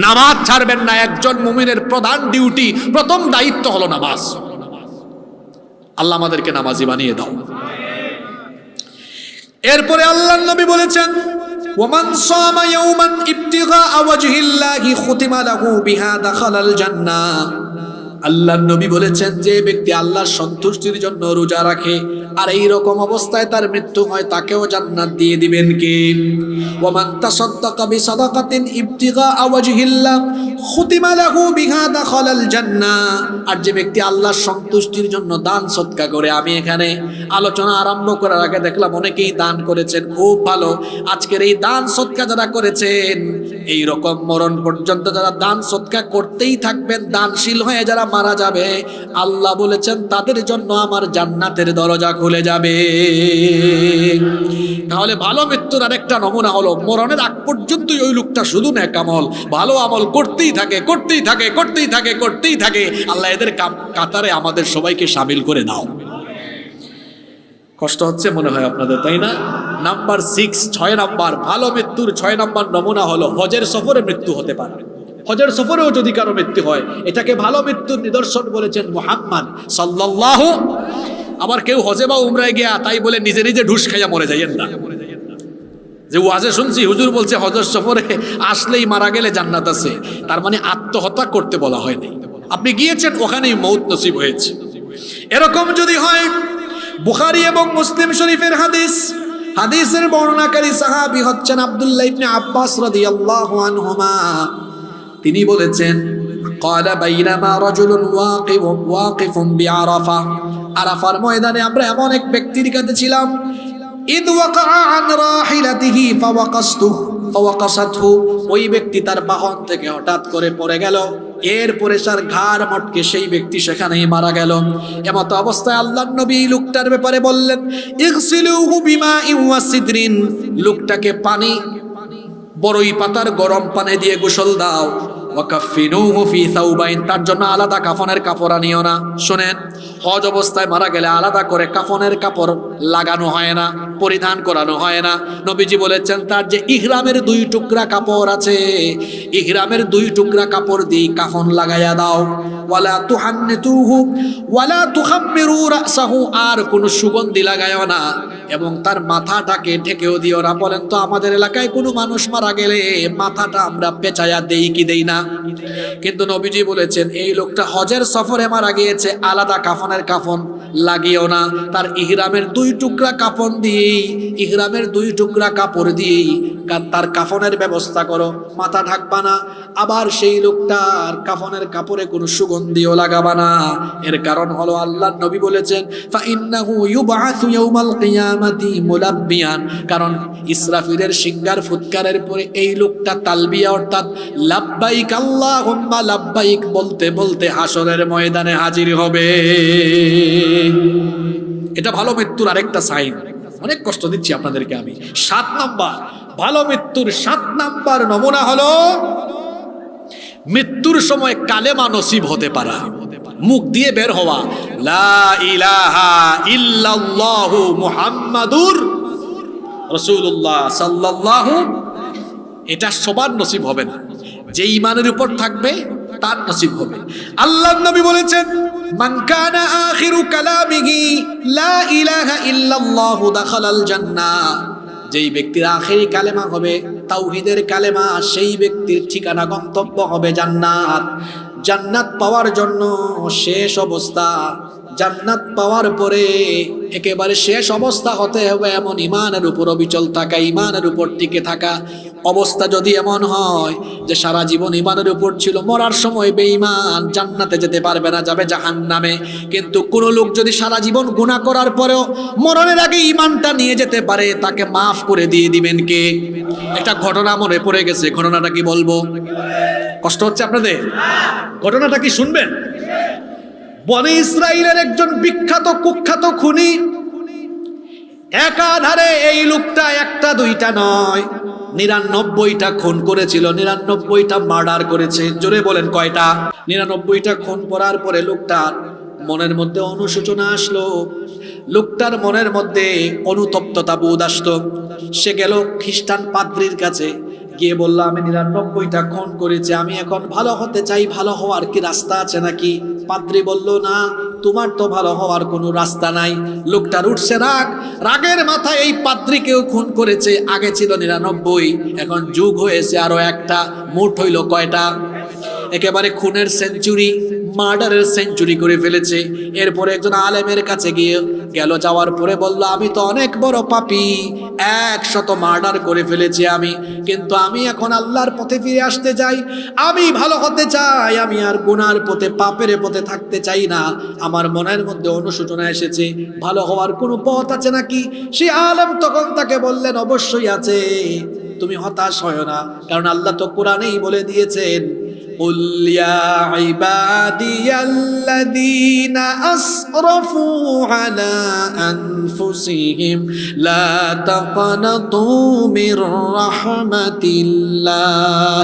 নামাজ ছাড়বেন না। একজন মুমিনের প্রধান ডিউটি, প্রথম দায়িত্ব হলো নামাজ। আল্লাহ আমাদেরকে নামাজি বানিয়ে দাও। এরপরে আল্লাহর নবী বলেছেন, ওমান সামা ইয়াওমান ইবতিগা ওয়াজহিল্লাহি খুতিমা লাহু বিহা দাখালাল জান্নাহ। আল্লাহর নবী বলেছেন, যে ব্যক্তি আল্লাহর সন্তুষ্টির জন্য রোজা রাখে আর এই রকম অবস্থায় তার মৃত্যু হয়, তাকেও জান্নাত দিয়ে দিবেন কে? ওয়ামান তাসাদদাকা বিসাদাকাতিন ইবতিগা ওয়াজহিল্লাহ খুতিমা লাহু বিহা দাখালাল জান্নাহ। আর যে ব্যক্তি আল্লাহর সন্তুষ্টির জন্য দান সদকা করে, আমি এখানে আলোচনা আরম্ভ করার আগে দেখলাম অনেকেই দান করেছেন, খুব ভালো। আজকের এই দান সদকা যারা করেছেন, এই রকম মরণ পর্যন্ত যারা দান সদকা করতেই থাকবেন, দানশীল হয়ে যারা মারা যাবে, আল্লাহ বলেছেন তাদের জন্য আমার জান্নাতের দরজা খুলে যাবে। তাহলে ভালো মৃত্যুর আরেকটা নমুনা হলো, মরণের আগ পর্যন্ত ওই লোকটা শুধু নেক আমল, ভালো আমল করতেই থাকে করতেই থাকে করতেই থাকে করতেই থাকে। আল্লাহ এদের কাতারে আমাদের সবাইকে শামিল করে দাও। কষ্ট হচ্ছে মনে হয় আপনাদের, তাই না? নাম্বার 6, 6 নাম্বার ভালো মৃত্যুর 6 নাম্বার নমুনা হলো হজের সফরে মৃত্যু হতে পারে। হজের সফরেও যদি কারো মৃত্যু হয়, এটাকে ভালো মৃত্যুর নিদর্শন বলেছেন মুহাম্মদ সাল্লাল্লাহু। আবার কেউ হজে বা উমরায় গিয়া তাই বলে নিজে নিজে ঢুস খাইয়া মরে যাইয়েন না। যে ওয়াজে শুনছি হুজুর বলছে হজের সফরে আসলেই মারা গেলে জান্নাত আছে, তার মানে আত্মহত্যা করতে বলা হয়নি। আপনি গিয়েছেন, ওখানেই মৌত নসিব হয়েছে। এরকম যদি হয়, বুখারী এবং মুসলিম শরীফের হাদিস, হাদিসের বর্ণনাকারী সাহাবী হচ্ছেন আব্দুল্লাহ ইবনে আব্বাস রাদিয়াল্লাহু আনহুমা। তিনি বলেছেন, قال بينما رجل واقف بعرفة। আরাফার ময়দানে আমরা এমন এক ব্যক্তির কাছে ছিলাম, إذ وقع عن راحلته فوقصته। ওই ব্যক্তি তার বাহন থেকে হঠাৎ করে পড়ে গেল, এরপরে তার ঘাড় মটকে সেই ব্যক্তি সেখানেই মারা গেল। এমত অবস্থায় আল্লাহর নবী লোকটার ব্যাপারে বললেন, ইগসিলুহু বিমাইন ওয়া সিদরিন। লোকটাকে পানি, বড়ই পাতার গরম পানি দিয়ে গোসল দাও। ওয়াকাফিনুহু ফি সাওবাইন। তার জন্য আলাদা কাফনের কাপড় আনিও না। শোনেন, হজ অবস্থায় মারা গেলে আলাদা করে কাফনের কাপড় লাগানো হয় না, পরিধান করানো হয় না। নবীজি বলেছেন, তার যে ইহরামের 2 টুকরা কাপড় আছে, ইহরামের 2 টুকরা কাপড় দিয়ে কাফন লাগাইয়া দাও। ওয়ালা তুহান্নিতুহু ওয়ালা তুখাম্মিরু রাসাহু। আর কোনো সুগন্ধি লাগাইও না এবং তার মাথাটাকে ঢেকেও দিও না। বলেন তো, আমাদের এলাকায় কোনো মানুষ মারা গেলে মাথাটা আমরা পেঁচাইয়া দেই কি দেই না? কিন্তু নবীজি বলেছেন, এই লোকটা হজের সফরে মারা গিয়েছে, আলাদা কাফনের কাফন লাগিও না। তার ইহরামের 2 টুকরা কাফন দিয়েই, ইহরামের 2 টুকরা কাপড় দিয়েই তার কাফনের ব্যবস্থা করো, মাথা ঢাকবা না। আবার সেই লোকটার কাফনের কাপড়ে কোনো সুগন্ধিও লাগাবা না। এর কারণ হলো আল্লাহর নবী বলেছেন, ফাইন্নাহু ইউবআসু ইয়াউমাল কিয়ামাতি মুলাব্বিয়ান। কারণ ইসরাফিলের সিঙ্গার ফুৎকারের পরে এই লোকটা তালবিয়া অর্থাৎ লাব্বাইক আল্লাহুম্মা লাব্বাইক বলতে বলতে হাসরের ময়দানে হাজির হবে। এটা ভালো মৃত্যুর আরেকটা সাইন। অনেক কষ্ট দিচ্ছি আপনাদেরকে আমি। 7 নাম্বার ভালো মৃত্যুর 7 নাম্বার নমুনা হলো মৃত্যুর সময় কালেমা নসিব হতে পারা, মুখ দিয়ে বের হওয়া, লা ইলাহা ইল্লাল্লাহু মুহাম্মাদুর রাসূলুল্লাহ সাল্লাল্লাহু। এটা সবার নসিব হবে না, যে ঈমানের উপর থাকবে তার নসিব হবে। আল্লাহর নবী বলেছেন, মান কানা আখিরু কালামিহি লা ইলাহা ইল্লাল্লাহু দাখালাল জান্নাহ। যেই ব্যক্তির আখেরি কালেমা হবে তাওহীদের কালেমা, সেই ব্যক্তির ঠিকানা গন্তব্য হবে জান্নাত। জান্নাত পাওয়ার জন্য শেষ অবস্থা জান্নাত পাওয়ার পরে একেবারে শেষ অবস্থা হতে হবে এমন ইমানের উপর অবিচল থাকা, ইমানের উপর টিকে থাকা। অবস্থা যদি এমন হয় যে সারা জীবন ইমানের উপর ছিল, মরার সময় বেঈমান, জান্নাতে যেতে পারবে না, যাবে জাহান্নামে। কিন্তু কোন লোক যদি সারা জীবন গুনাহ করার পরেও মরণের আগে ইমানটা নিয়ে যেতে পারে, তাকে মাফ করে দিয়ে দিবেন কে? একটা ঘটনা মনে পড়ে গেছে, ঘটনাটা কি বলবো? কষ্ট হচ্ছে আপনাদের? ঘটনাটা কি শুনবেন? বনি ইসরাইলের একজন বিখ্যাত কুখ্যাত খুনি, একাধারে এই লোকটা একটা দুইটা নয়, 99টা খুন করেছিল, 99টা মার্ডার করেছে। জোরে বলেন কয়টা? 99টা খুন করার পরে লোকটার মনের মধ্যে অনুশোচনা আসলো, লোকটার মনের মধ্যে অনুতপ্ততা বোধ আসলো। সে গেল খ্রিস্টান পাদ্রীর কাছে, গিয়ে বলল, আমি 99টা খুন করেছি, আমি এখন ভালো হতে চাই, ভালো হওয়ার কি রাস্তা আছে নাকি? পাদ্রী বলল, না, তোমার তো ভালো হওয়ার কোনো রাস্তা নাই। লোকটার উঠছে রাগ, রাগের মাথায় এই পাদ্রীকেও খুন করেছে। আগে ছিল 99, এখন যুগ হয়েছে আরো একটা, মোট হইল কয়টা? একেবারে খুনের সেঞ্চুরি, মার্ডারের সেঞ্চুরি করে ফেলেছে। এরপরে একজন আলেমের কাছে গেল, যাওয়ার পরে বলল, আমি তো অনেক বড় পাপী, 100 মার্ডার করে ফেলেছি আমি, কিন্তু আমি এখন আল্লাহর পথে ফিরে আসতে চাই, আমি ভালো হতে চাই, আমি আর গুনার পথে, পাপের পথে থাকতে চাই না। আমার মনের মধ্যে অনুশোচনা এসেছে, ভালো হওয়ার কোনো পথ আছে নাকি? সেই আলেম তখন তাকে বললেন, অবশ্যই আছে, তুমি হতাশ হয় না, কারণ আল্লাহ তো কোরআনেই বলে দিয়েছেন, قل يا عبادي الذين أسرفوا على أنفسهم لا تقنطوا من رحمة الله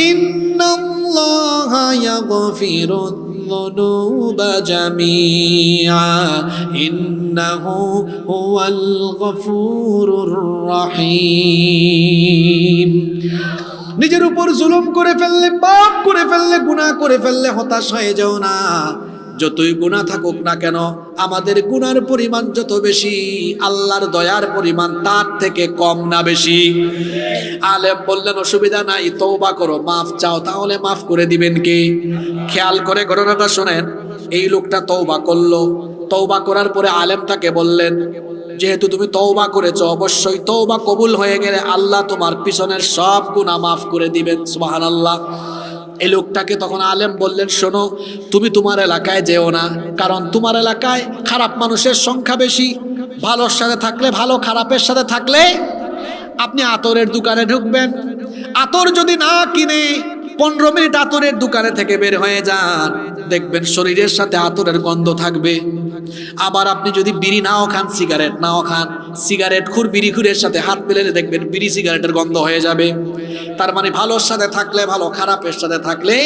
إن الله يغفر الذنوب جميعا إنه هو الغفور الرحيم। নিজের উপর জুলুম করে ফেললে, পাপ করে ফেললে, গুনাহ করে ফেললে হতাশ হয়ে যাও না। যতই গুনাহ থাকুক না কেন, আমাদের গুনার পরিমাণ যত বেশি, আল্লাহর দয়ার পরিমাণ তার থেকে কম না বেশি? আলেম বললেন, অসুবিধা নাই, তওবা করো, মাফ চাও, তাহলে মাফ করে দিবেন কে? খেয়াল করে ঘটনাটা শোনেন। এই লোকটা তওবা করলো, তওবা করার পরে আলেম তাকে বললেন, যেহেতু তুমি তওবা করেছো, অবশ্যই তওবা কবুল হয়ে গেলে আল্লাহ তোমার পিছনের সব গুনাহ মাফ করে দিবেন। সুবহানাল্লাহ। এই লোকটাকে তখন আলেম বললেন, শোনো, তুমি তোমার এলাকায় যেও না, কারণ তোমার এলাকায় খারাপ মানুষের সংখ্যা বেশি। ভালোর সাথে থাকলে ভালো, খারাপের সাথে থাকলে, আপনি আতরের দোকানে ঢুকবেন, আতর যদি না কিনে 15 মিনিট আতরের দোকানে থেকে বের হয়ে যান, দেখবেন শরীরের সাথে আতরের গন্ধ থাকবে। আবার আপনি যদি বিড়ি নাও খান, সিগারেট নাও খান, সিগারেট খুর বিড়ি খুরের সাথে হাত মেলালে দেখবেন বিড়ি সিগারেটের গন্ধ হয়ে যাবে। তার মানে ভালোর সাথে থাকলে ভালো, খারাপের সাথে থাকলে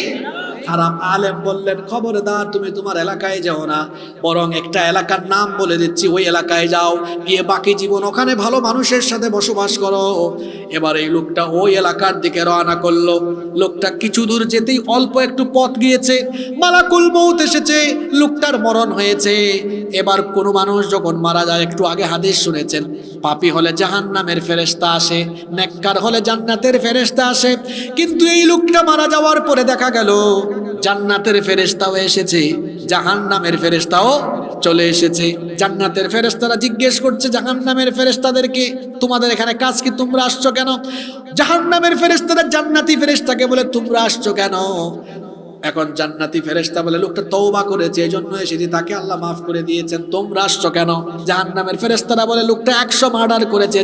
খারাপ। আলেম বললেন, খবরদার, তুমি তোমার এলাকায় যাও না, বরং একটা এলাকার নাম বলে দিচ্ছি, ওই এলাকায় যাও, গিয়ে বাকি জীবন ওখানে ভালো মানুষের সাথে বসবাস করো। এবার এই লোকটা ওই এলাকার দিকে রওনা করলো। লোকটা কিছু দূর যেতেই, অল্প একটু পথ গিয়েছে, মালাকুল মউত এসেছে, লোকটার মরণ হয়েছে। এবার কোনো মানুষ যখন মারা যায়, একটু আগে হাদিস শুনেছেন, পাপী হলে জাহান্নামের ফেরেশতা আসে, নেককার হলে জান্নাতের ফেরেশতা আসে। কিন্তু এই লোকটা মারা যাওয়ার পরে দেখা গেল জান্নাতের ফেরেশতাও এসেছে, জাহান্নামের ফেরেশতাও চলে এসেছে। জান্নাতের ফেরেশতারা জিজ্ঞেস করছে জাহান্নামের ফেরেশতাদেরকে, তোমাদের এখানে কাজ কি, তোমরা আসছো কেন? জাহান্নামের ফেরেশতারা জান্নাতি ফেরেশতাকে বলে, তোমরা আসছো কেন? এখন জান্নাতি ফেরেশতা বলে, লোকটা তওবা করেছে, এজন্য এসেছি, তাকে আল্লাহ মাফ করে দিয়েছেন, তোমরা আসছো কেন? জাহান্নামের ফেরেশতারা বলে, লোকটা 100 মার্ডার করেছে,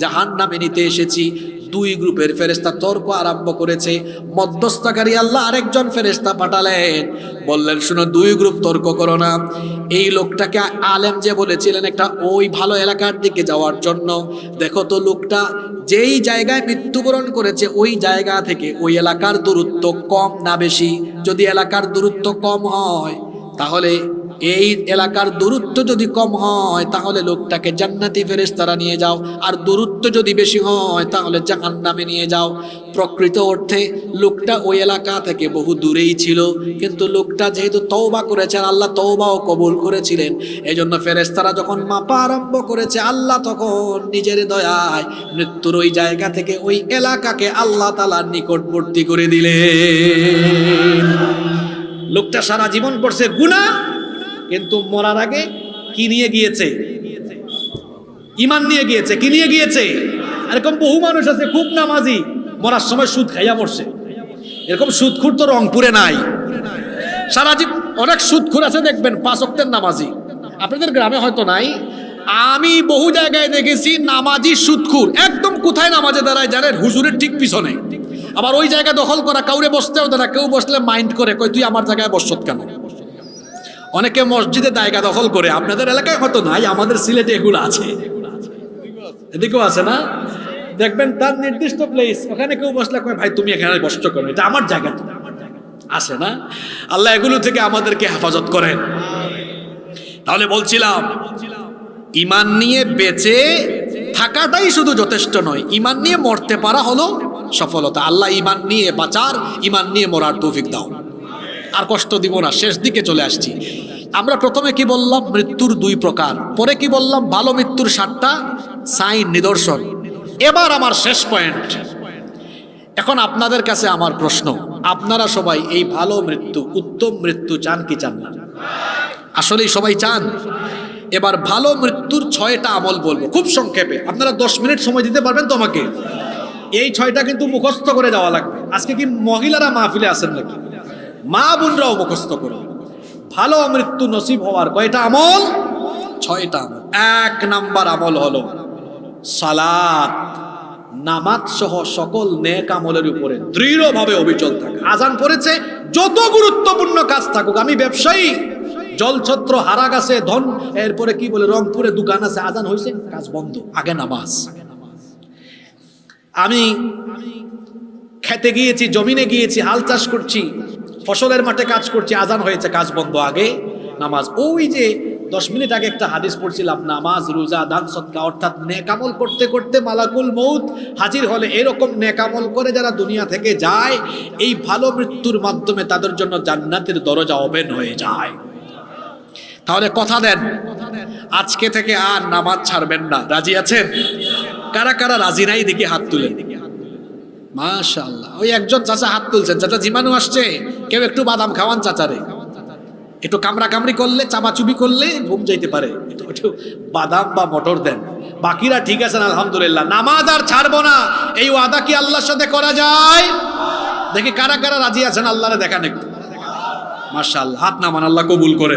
জাহান্নামে নিতে এসেছি। দুই গ্রুপের ফেরেশতা তর্ক আরম্ভ করেছে। মধ্যস্থকারী আল্লাহ আরেকজন ফেরেশতা পাঠালেন, বললেন, শুনো, দুই গ্রুপ তর্ক করো না। এই লোকটাকে আলেম যে বলেছিলেন একটা ওই ভালো এলাকার দিকে যাওয়ার জন্য, দেখো তো লোকটা যেই জায়গায় মৃত্যুবরণ করেছে ওই জায়গা থেকে ওই এলাকার দূরত্ব কম না বেশি? যদি এলাকার দূরত্ব কম হয়, তাহলে এই এলাকার দূরত্ব যদি কম হয়, তাহলে লোকটাকে জান্নাতি ফেরেশতারা নিয়ে যাও, আর দূরত্ব যদি বেশি হয় তাহলে জাহান্নামে নিয়ে যাও। প্রকৃত অর্থে লোকটা ওই এলাকা থেকে বহু দূরেই ছিল, কিন্তু লোকটা যেহেতু তওবা করেছেন, আল্লাহ তওবাও কবুল করেছিলেন, এজন্য ফেরেশতারা যখন মাপা আরম্ভ করেছে, আল্লাহ তখন নিজের দয়ায় মৃত্যুর ওই জায়গা থেকে ওই এলাকাকে আল্লাহ তাআলার নিকটবর্তী করে দিলেন। লোকটা সারা জীবন করছে গুনাহ, কিন্তু মরার আগে কি নিয়ে গিয়েছে? ঈমান নিয়ে গিয়েছে। কি নিয়ে গিয়েছে? এরকম বহু মানুষ আছে খুব নামাজি, মরার সময় সুদ খাইয়া মরছে। এরকম সুদখুর তো রংপুরে নাই, সারা জীবন অনেক সুদখুর আছে দেখবেন 5 ওয়াক্তের নামাজি, আপনাদের গ্রামে হয়তো নাই। আমি বহু জায়গায় দেখেছি নামাজি সুদখুর, একদম কোথায় নামাজে দাঁড়ায় জানেন? হুজুরের ঠিক পিছনে। আবার ওই জায়গা দখল করা, কাউরে বসতেও দেয় না, কেউ বসলে মাইন্ড করে, কই তুই আমার জায়গায় বসত কেন? অনেকে মসজিদে জায়গা দখল করে, আপনাদের এলাকায় হয়তো নাই, আমাদের সিলেটে এগুলো আছে, এদিকেও আছে না? দেখবেন তার নির্দিষ্ট প্লেস, ওখানে কেউ বসলে কয় ভাই তুমি এখানে বসছো কেন, এটা আমার জায়গা। তো আছে না? আল্লাহ এগুলো থেকে আমাদেরকে হেফাজত করেন। তাহলে বলছিলাম ঈমান নিয়ে বেঁচে থাকাটাই শুধু যথেষ্ট নয়, ঈমান নিয়ে মরতে পারা হলো সফলতা। আল্লাহ ঈমান নিয়ে বাঁচার, ঈমান নিয়ে মরার তৌফিক দাও। আর কষ্ট দিব না, শেষ দিকে চলে আসছি। আমরা প্রথমে কি বললাম? মৃত্যুর 2 প্রকার। পরে কি বললাম? ভালো মৃত্যুর 7টা সাইন, নিদর্শন। এবার আমার শেষ পয়েন্ট। এখন আপনাদের কাছে আমার প্রশ্ন, আপনারা সবাই এই ভালো মৃত্যু, উত্তম মৃত্যু চান কি চান না? আসলেই সবাই চান? এবার ভালো মৃত্যুর 6টা আমল বলবো খুব সংক্ষেপে। আপনারা 10 মিনিট সময় দিতে পারবেন তো আমাকে? এই 6টা কিন্তু মুখস্থ করে যাওয়া লাগবে। আজকে কি মহিলারা মাহফিলে আছেন নাকি? মা বোনরাও মুখস্থ করবে। ভালো মৃত্যু নসিব হওয়ার কয়টা আমল? 6টা আমল। 1 নাম্বার আমল হলো সালাত, নামাজ সহ সকল নেক আমলের উপরে দৃঢ়ভাবে অবিচল থাকা। আজান পড়েছে, যত গুরুত্বপূর্ণ কাজ থাকুক, আমি ব্যবসায়ী, জলছত্র হারা গেছে, ধন, এরপরে কি বলে রংপুরে দোকান আছে, আজান হয়েছে, কাজ বন্ধ, আগে নামাজ। আমি খেতে গিয়েছি, জমিনে গিয়েছি, হাল চাষ করছি, ফসলের মাঠে কাজ করছি, আজান হয়েছে, কাজ বন্ধ, আগে নামাজ। ওই যে 10 মিনিট আগে একটা হাদিস পড়ছিলাম, নামাজ, রোজা, দান, সদকা, অর্থাৎ নেকামল করতে করতে মালাকুল মউত হাজির হলে এরকম নেকামল করে যারা দুনিয়া থেকে যায়, এই ভালো মৃত্যুর মাধ্যমে তাদের জন্য জান্নাতের দরজা ওপেন হয়ে যায়। তাহলে কথা দেন, আজকে থেকে আর নামাজ ছাড়বেন না। রাজি আছেন? কারা কারা রাজি নাই দেখি হাত তুলেন। মাশাআল্লাহ, ওই একজন চাচা হাত তুলছেন। চাচা জীবাণু আসছে, কেউ একটু বাদাম খাওয়ান চাচারে। একটু কামড়া কামড়ি করলে, চাপাচুপি করলে ঘুম যাইতে পারে, একটু বাদাম বা মটর দেন। বাকিরা ঠিক আছেন আলহামদুলিল্লাহ। নামাজ আর ছাড়বো না, এই ওয়াদা কি আল্লাহর সাথে করা যায়? দেখি কারা কারা রাজি আছেন, আল্লাহরে দেখান একটু। মাশাআল্লাহ, হাত নামান, আল্লাহ কবুল করে।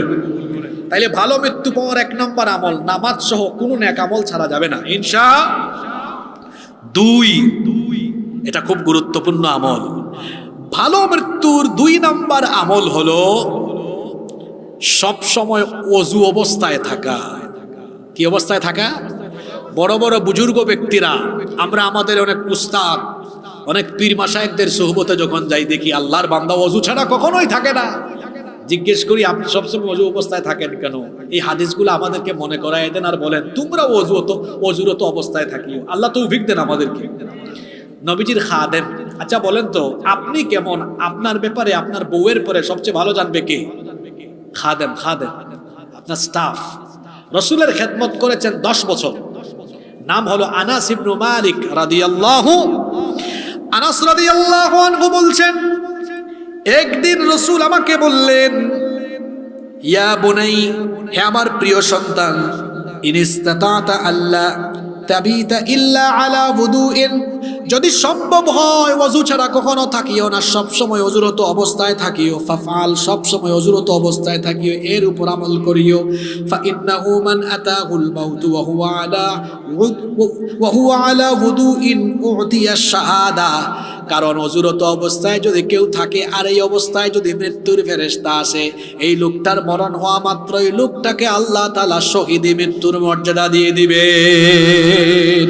তাইলে ভালো মৃত্যু পাওয়ার 1 নম্বর আমল, নামাজ সহ কোনো নেক আমল ছাড়া যাবে না ইনশাআল্লাহ। 2, এটা খুব গুরুত্বপূর্ণ আমল। ভালো মৃত্যুর 2 নম্বর আমল হলো সব সময় ওযু অবস্থায় থাকা। কি অবস্থায় থাকা? বড় বড় বুজুর্গ ব্যক্তিরা, আমরা আমাদের অনেক উস্তাদ, অনেক পীর মাশায়েখদের সুহবতে যখন যাই, দেখি আল্লাহর বান্দা ওযু ছাড়া কখনোই থাকে না। জিজ্ঞেস করি, আপনি সবসময় ওযু অবস্থায় থাকেন কেন? এই হাদিসগুলো আমাদেরকে মনে করায় দেন আর বলেন তোমরা ওযুরত অবস্থায় থাকিও। আল্লাহ তৌফিক দেন আমাদেরকে। নবীজির খাদেম। আচ্ছা বলেন তো, আপনি কেমন? আপনার ব্যাপারে আপনার বউয়ের পরে সবচেয়ে ভালো জানবে কে? খাদেম। খাদেম আপনার স্টাফ। রাসূলের খেদমত করেছেন 10 বছর। নাম হলো আনাস ইবনে মালিক রাদিয়াল্লাহু। আনাস রাদিয়াল্লাহু আনহু বলছেন, একদিন রাসূল আমাকে বললেন, ইয়া বুনাই, হে আমার প্রিয় সন্তান, ইনিস্তাতাতা আল্লাহ তাবিতা ইল্লা আলা wudu'in, যদি সম্ভব হয় ওযু ছাড়া কখনো থাকিও না, সব সময় ওযুরত অবস্থায় থাকিও। ফাফআল, সব সময় ওযুরত অবস্থায় থাকিও, এর উপর আমল করিও। ফা ইন্নাহু মান আতাহুল মাউতু ওয়া হুয়া আলা wudu'in উতিয়া শাহাদা, কারণ ওযুরত অবস্থায় যদি কেউ থাকে আর এই অবস্থায় যদি মৃত্যুর ফেরেশতা আসে, এই লোকটার মরণ হওয়া মাত্রই লোকটাকে আল্লাহ তাআলা শহীদি মৃত্যুর মর্যাদা দিয়ে দিবেন।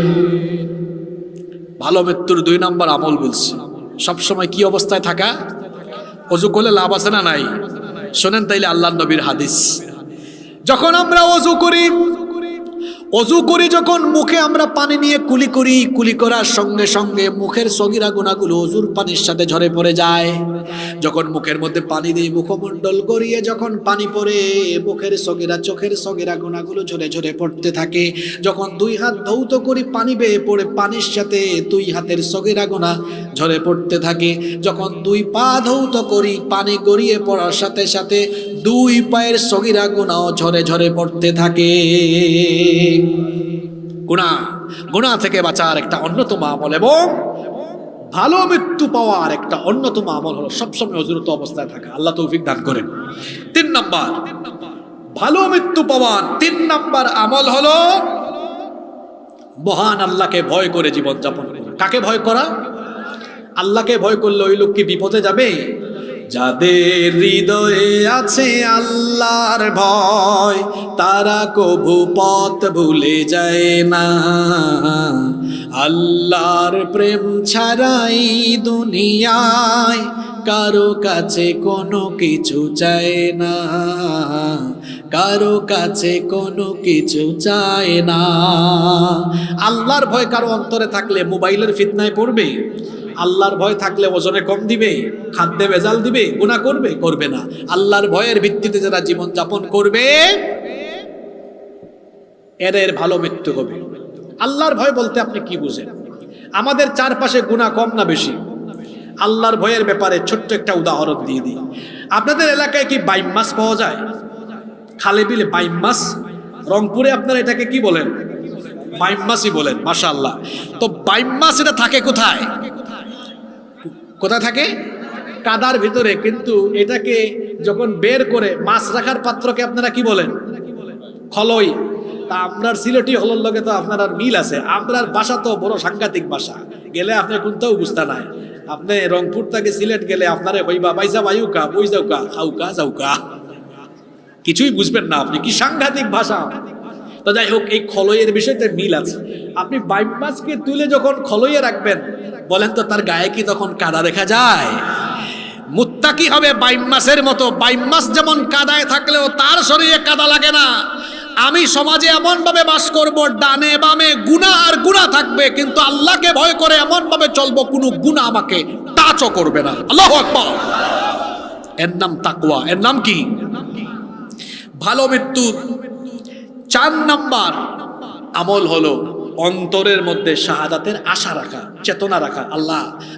ভালো মৃত্যুর 2 নম্বর আমল বলছি, সবসময় কি অবস্থায় থাকা? ওযু করলে লাভ আছে না নাই? শোনেন তাইলে আল্লাহর নবীর হাদিস। যখন আমরা ওযু করি, অজু করি যখন মুখে আমরা পানি নিয়ে কুলি করি, কুলি করার সঙ্গে সঙ্গে মুখের সগীরা গুনাহগুলো অজুর পানির সাথে ঝরে পড়ে যায়। যখন মুখের মধ্যে পানি দিই, মুখমণ্ডল গড়িয়ে যখন পানি পড়ে, মুখের সগীরা চোখের সগীরা গুনাহগুলো ঝরে ঝরে পড়তে থাকে। যখন দুই হাত ধৌত করি, পানি বেয়ে পড়ে পানির সাথে দুই হাতের সগীরা গুনাহ ঝরে পড়তে থাকে। যখন দুই পা ধৌত করি, পানি গড়িয়ে পড়ার সাথে সাথে দুই পায়ের সগীরা গুনাহ ঝরে ঝরে পড়তে থাকে। গুনাহ থেকে বাঁচার একটা অন্যতম আমল এবং ভালো মৃত্যু পাওয়ার একটা অন্যতম আমল হলো সবসময় অজুরত অবস্থায় থাকা। আল্লাহ তৌফিক দান করেন। 3 নাম্বার ভালো মৃত্যু পাওয়ার 3 নাম্বার আমল হলো মহান আল্লাহকে ভয় করে জীবন যাপন করা। কাকে ভয় করা? আল্লাহকে ভয় করলে ওই লোক কি বিপদে যাবে? যাদের হৃদয়ে আছে আল্লাহর ভয়, তারা কভু পথ ভুলে যায় না। আল্লাহর প্রেম ছাড়াই দুনিয়ায় কারো কাছে কোনো কিছু চায় না, কারো কাছে কোনো কিছু চায় না। আল্লাহর ভয় কারো অন্তরে থাকলে মোবাইলের ফিতনায় পড়বে? আল্লাহর ভয় থাকলে ওজনে কম দিবে, খাদ্যে ভেজাল দিবে, গুনাহ করবে? করবে না। আল্লাহর ভয়ের ভিত্তিতে যারা জীবন যাপন করবে এদের ভালো মৃত্যু হবে। আল্লাহর ভয় বলতে আপনি কি বুঝেন? আমাদের চারপাশে গুনাহ কম না বেশি? আল্লাহর ভয়ের ব্যাপারে ছোট্ট একটা উদাহরণ দিয়ে দিই। আপনাদের এলাকায় কি বাইম মাছ পাওয়া যায়? খালে বিলে বাইম মাছ? রংপুরে আপনারা এটাকে কি বলেন? বাইম মাছই বলেন। মাশাআল্লাহ। তো বাইম মাছ এটা থাকে কোথায়? কোথায় থাকে? কাদার ভিতরে। কিন্তু এটাকে যখন বের করে মাছ রাখার পাত্রকে আপনারা কি বলেন? খলই। তা আপনার সিলেটি হলর লগে তো আপনার আর মিল আছে। আপনার ভাষা তো বড় সাংঘাতিক ভাষা, গেলে আপনার কোনটাও বুঝতে নাই। আপনি রংপুর থেকে সিলেট গেলে আপনারে কইবা বাইসা বায়ুকা, বই যাওকা, খাউকা যাওকা, কিছুই বুঝবেন না আপনি। কি সাংঘাতিক ভাষা! তো যাই হোক, এই খলইয়ের বিষয়টা মিল আছে। আপনি বাইম মাছকে তুলে যখন খলইয়ে রাখবেন, বলেন তো তার গায়ে কি তখন কাদা দেখা যায়? মুত্তাকি হবে বাইম মাছের মতো। বাইম মাছ যেমন কাদায় থাকলেও তার শরীরে কাদা লাগে না। আমি সমাজে এমন ভাবে বাস করব, ডানে বামে গুনাহ আর গুনাহ থাকবে, কিন্তু আল্লাহকে ভয় করে এমন ভাবে চলবো কোনো গুনাহ আমাকে টাচও করবে না। আল্লাহু আকবার। এর নাম তাকওয়া। এর নাম কি? ভালো মৃত্যুর 4 নাম্বার আমল হলো অন্তরের মধ্যে শাহাদাতের আশা রাখা, চেতনা রাখা।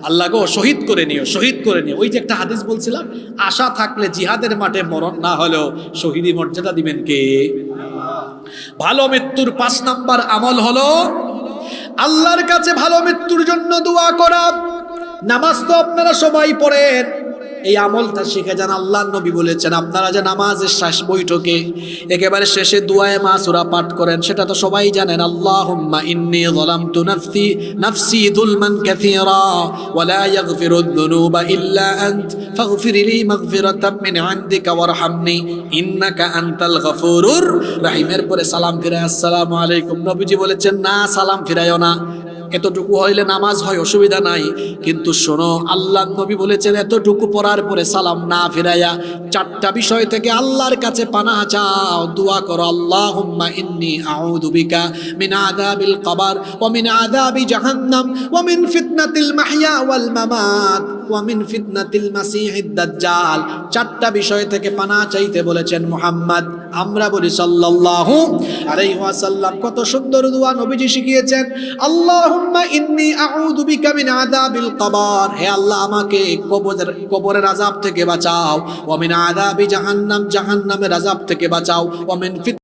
আল্লাহ গো শহীদ করে নিও, শহীদ করে নিও। ওই যে একটা হাদিস বলছিলাম, আশা থাকলে জিহাদের মাঠে মরণ না হলেও শহীদি মর্যাদা দিবেন কে? ভালো মৃত্যুর 5 নাম্বার আমল হলো আল্লাহর কাছে ভালো মৃত্যুর জন্য দোয়া করা। নামাজ তো আপনারা সবাই পড়েন, এই আমলটা শিখে যান। আল্লাহর নবী বলেছেন, আপনারা যে নামাজের শেষ বৈঠকে একেবারে শেষে দুআয়ে মাসুরা পাঠ করেন, সেটা তো সবাই জানেন। আল্লাহুম্মা ইন্নী যালামতু নাফসি যুলমান কাসীরা ওয়া লা ইয়াগফিরুদ যুনুবা ইল্লা আনত ফাগফিরলি মাগফিরাতাম মিন ইনদিকা ওয়ারহামনি ইন্নাকা আনতাল গফুরুর রহিমের পরে সালাম ফিরায় আসসালামু আলাইকুম। নবীজি বলেছেন, না, সালাম ফিরায়ও না। এতটুকু হইলে নামাজ হয়, অসুবিধা নাই। কিন্তু শোনো, আল্লাহ নবী বলেছেন এতটুকু পড়ার পরে সালাম না ফিরাইয়া 4টা বিষয় থেকে আল্লাহর কাছে পানাহ চাও, দোয়া করো। আল্লাহুম্মা ইন্নী আউযু বিকা মিন আযাবিল কবর ওয়া মিন আযাবি জাহান্নাম ওয়া মিন ফিতনাতিল মাহইয়া ওয়াল মামাত ওয়া মিন ফিতনাতিল মাসিহিদ দাজ্জাল। 4টা বিষয় থেকে পানাহ চাইতে বলেছেন মুহাম্মদ। আমরা বলি সাল্লাল্লাহু আলাইহি ওয়াসাল্লাম। কত সুন্দর দোয়া নবীজি শিখিয়েছেন। আল্লাহুম্মা ইন্নী আউযু বিকা মিন আযাবিল কবর, হে আল্লাহ আমাকে কবরের আযাব থেকে বাঁচাও। ওয়া মিন আযাবি জাহান্নাম, জাহান্নামের আযাব থেকে বাঁচাও। ওয়া মিন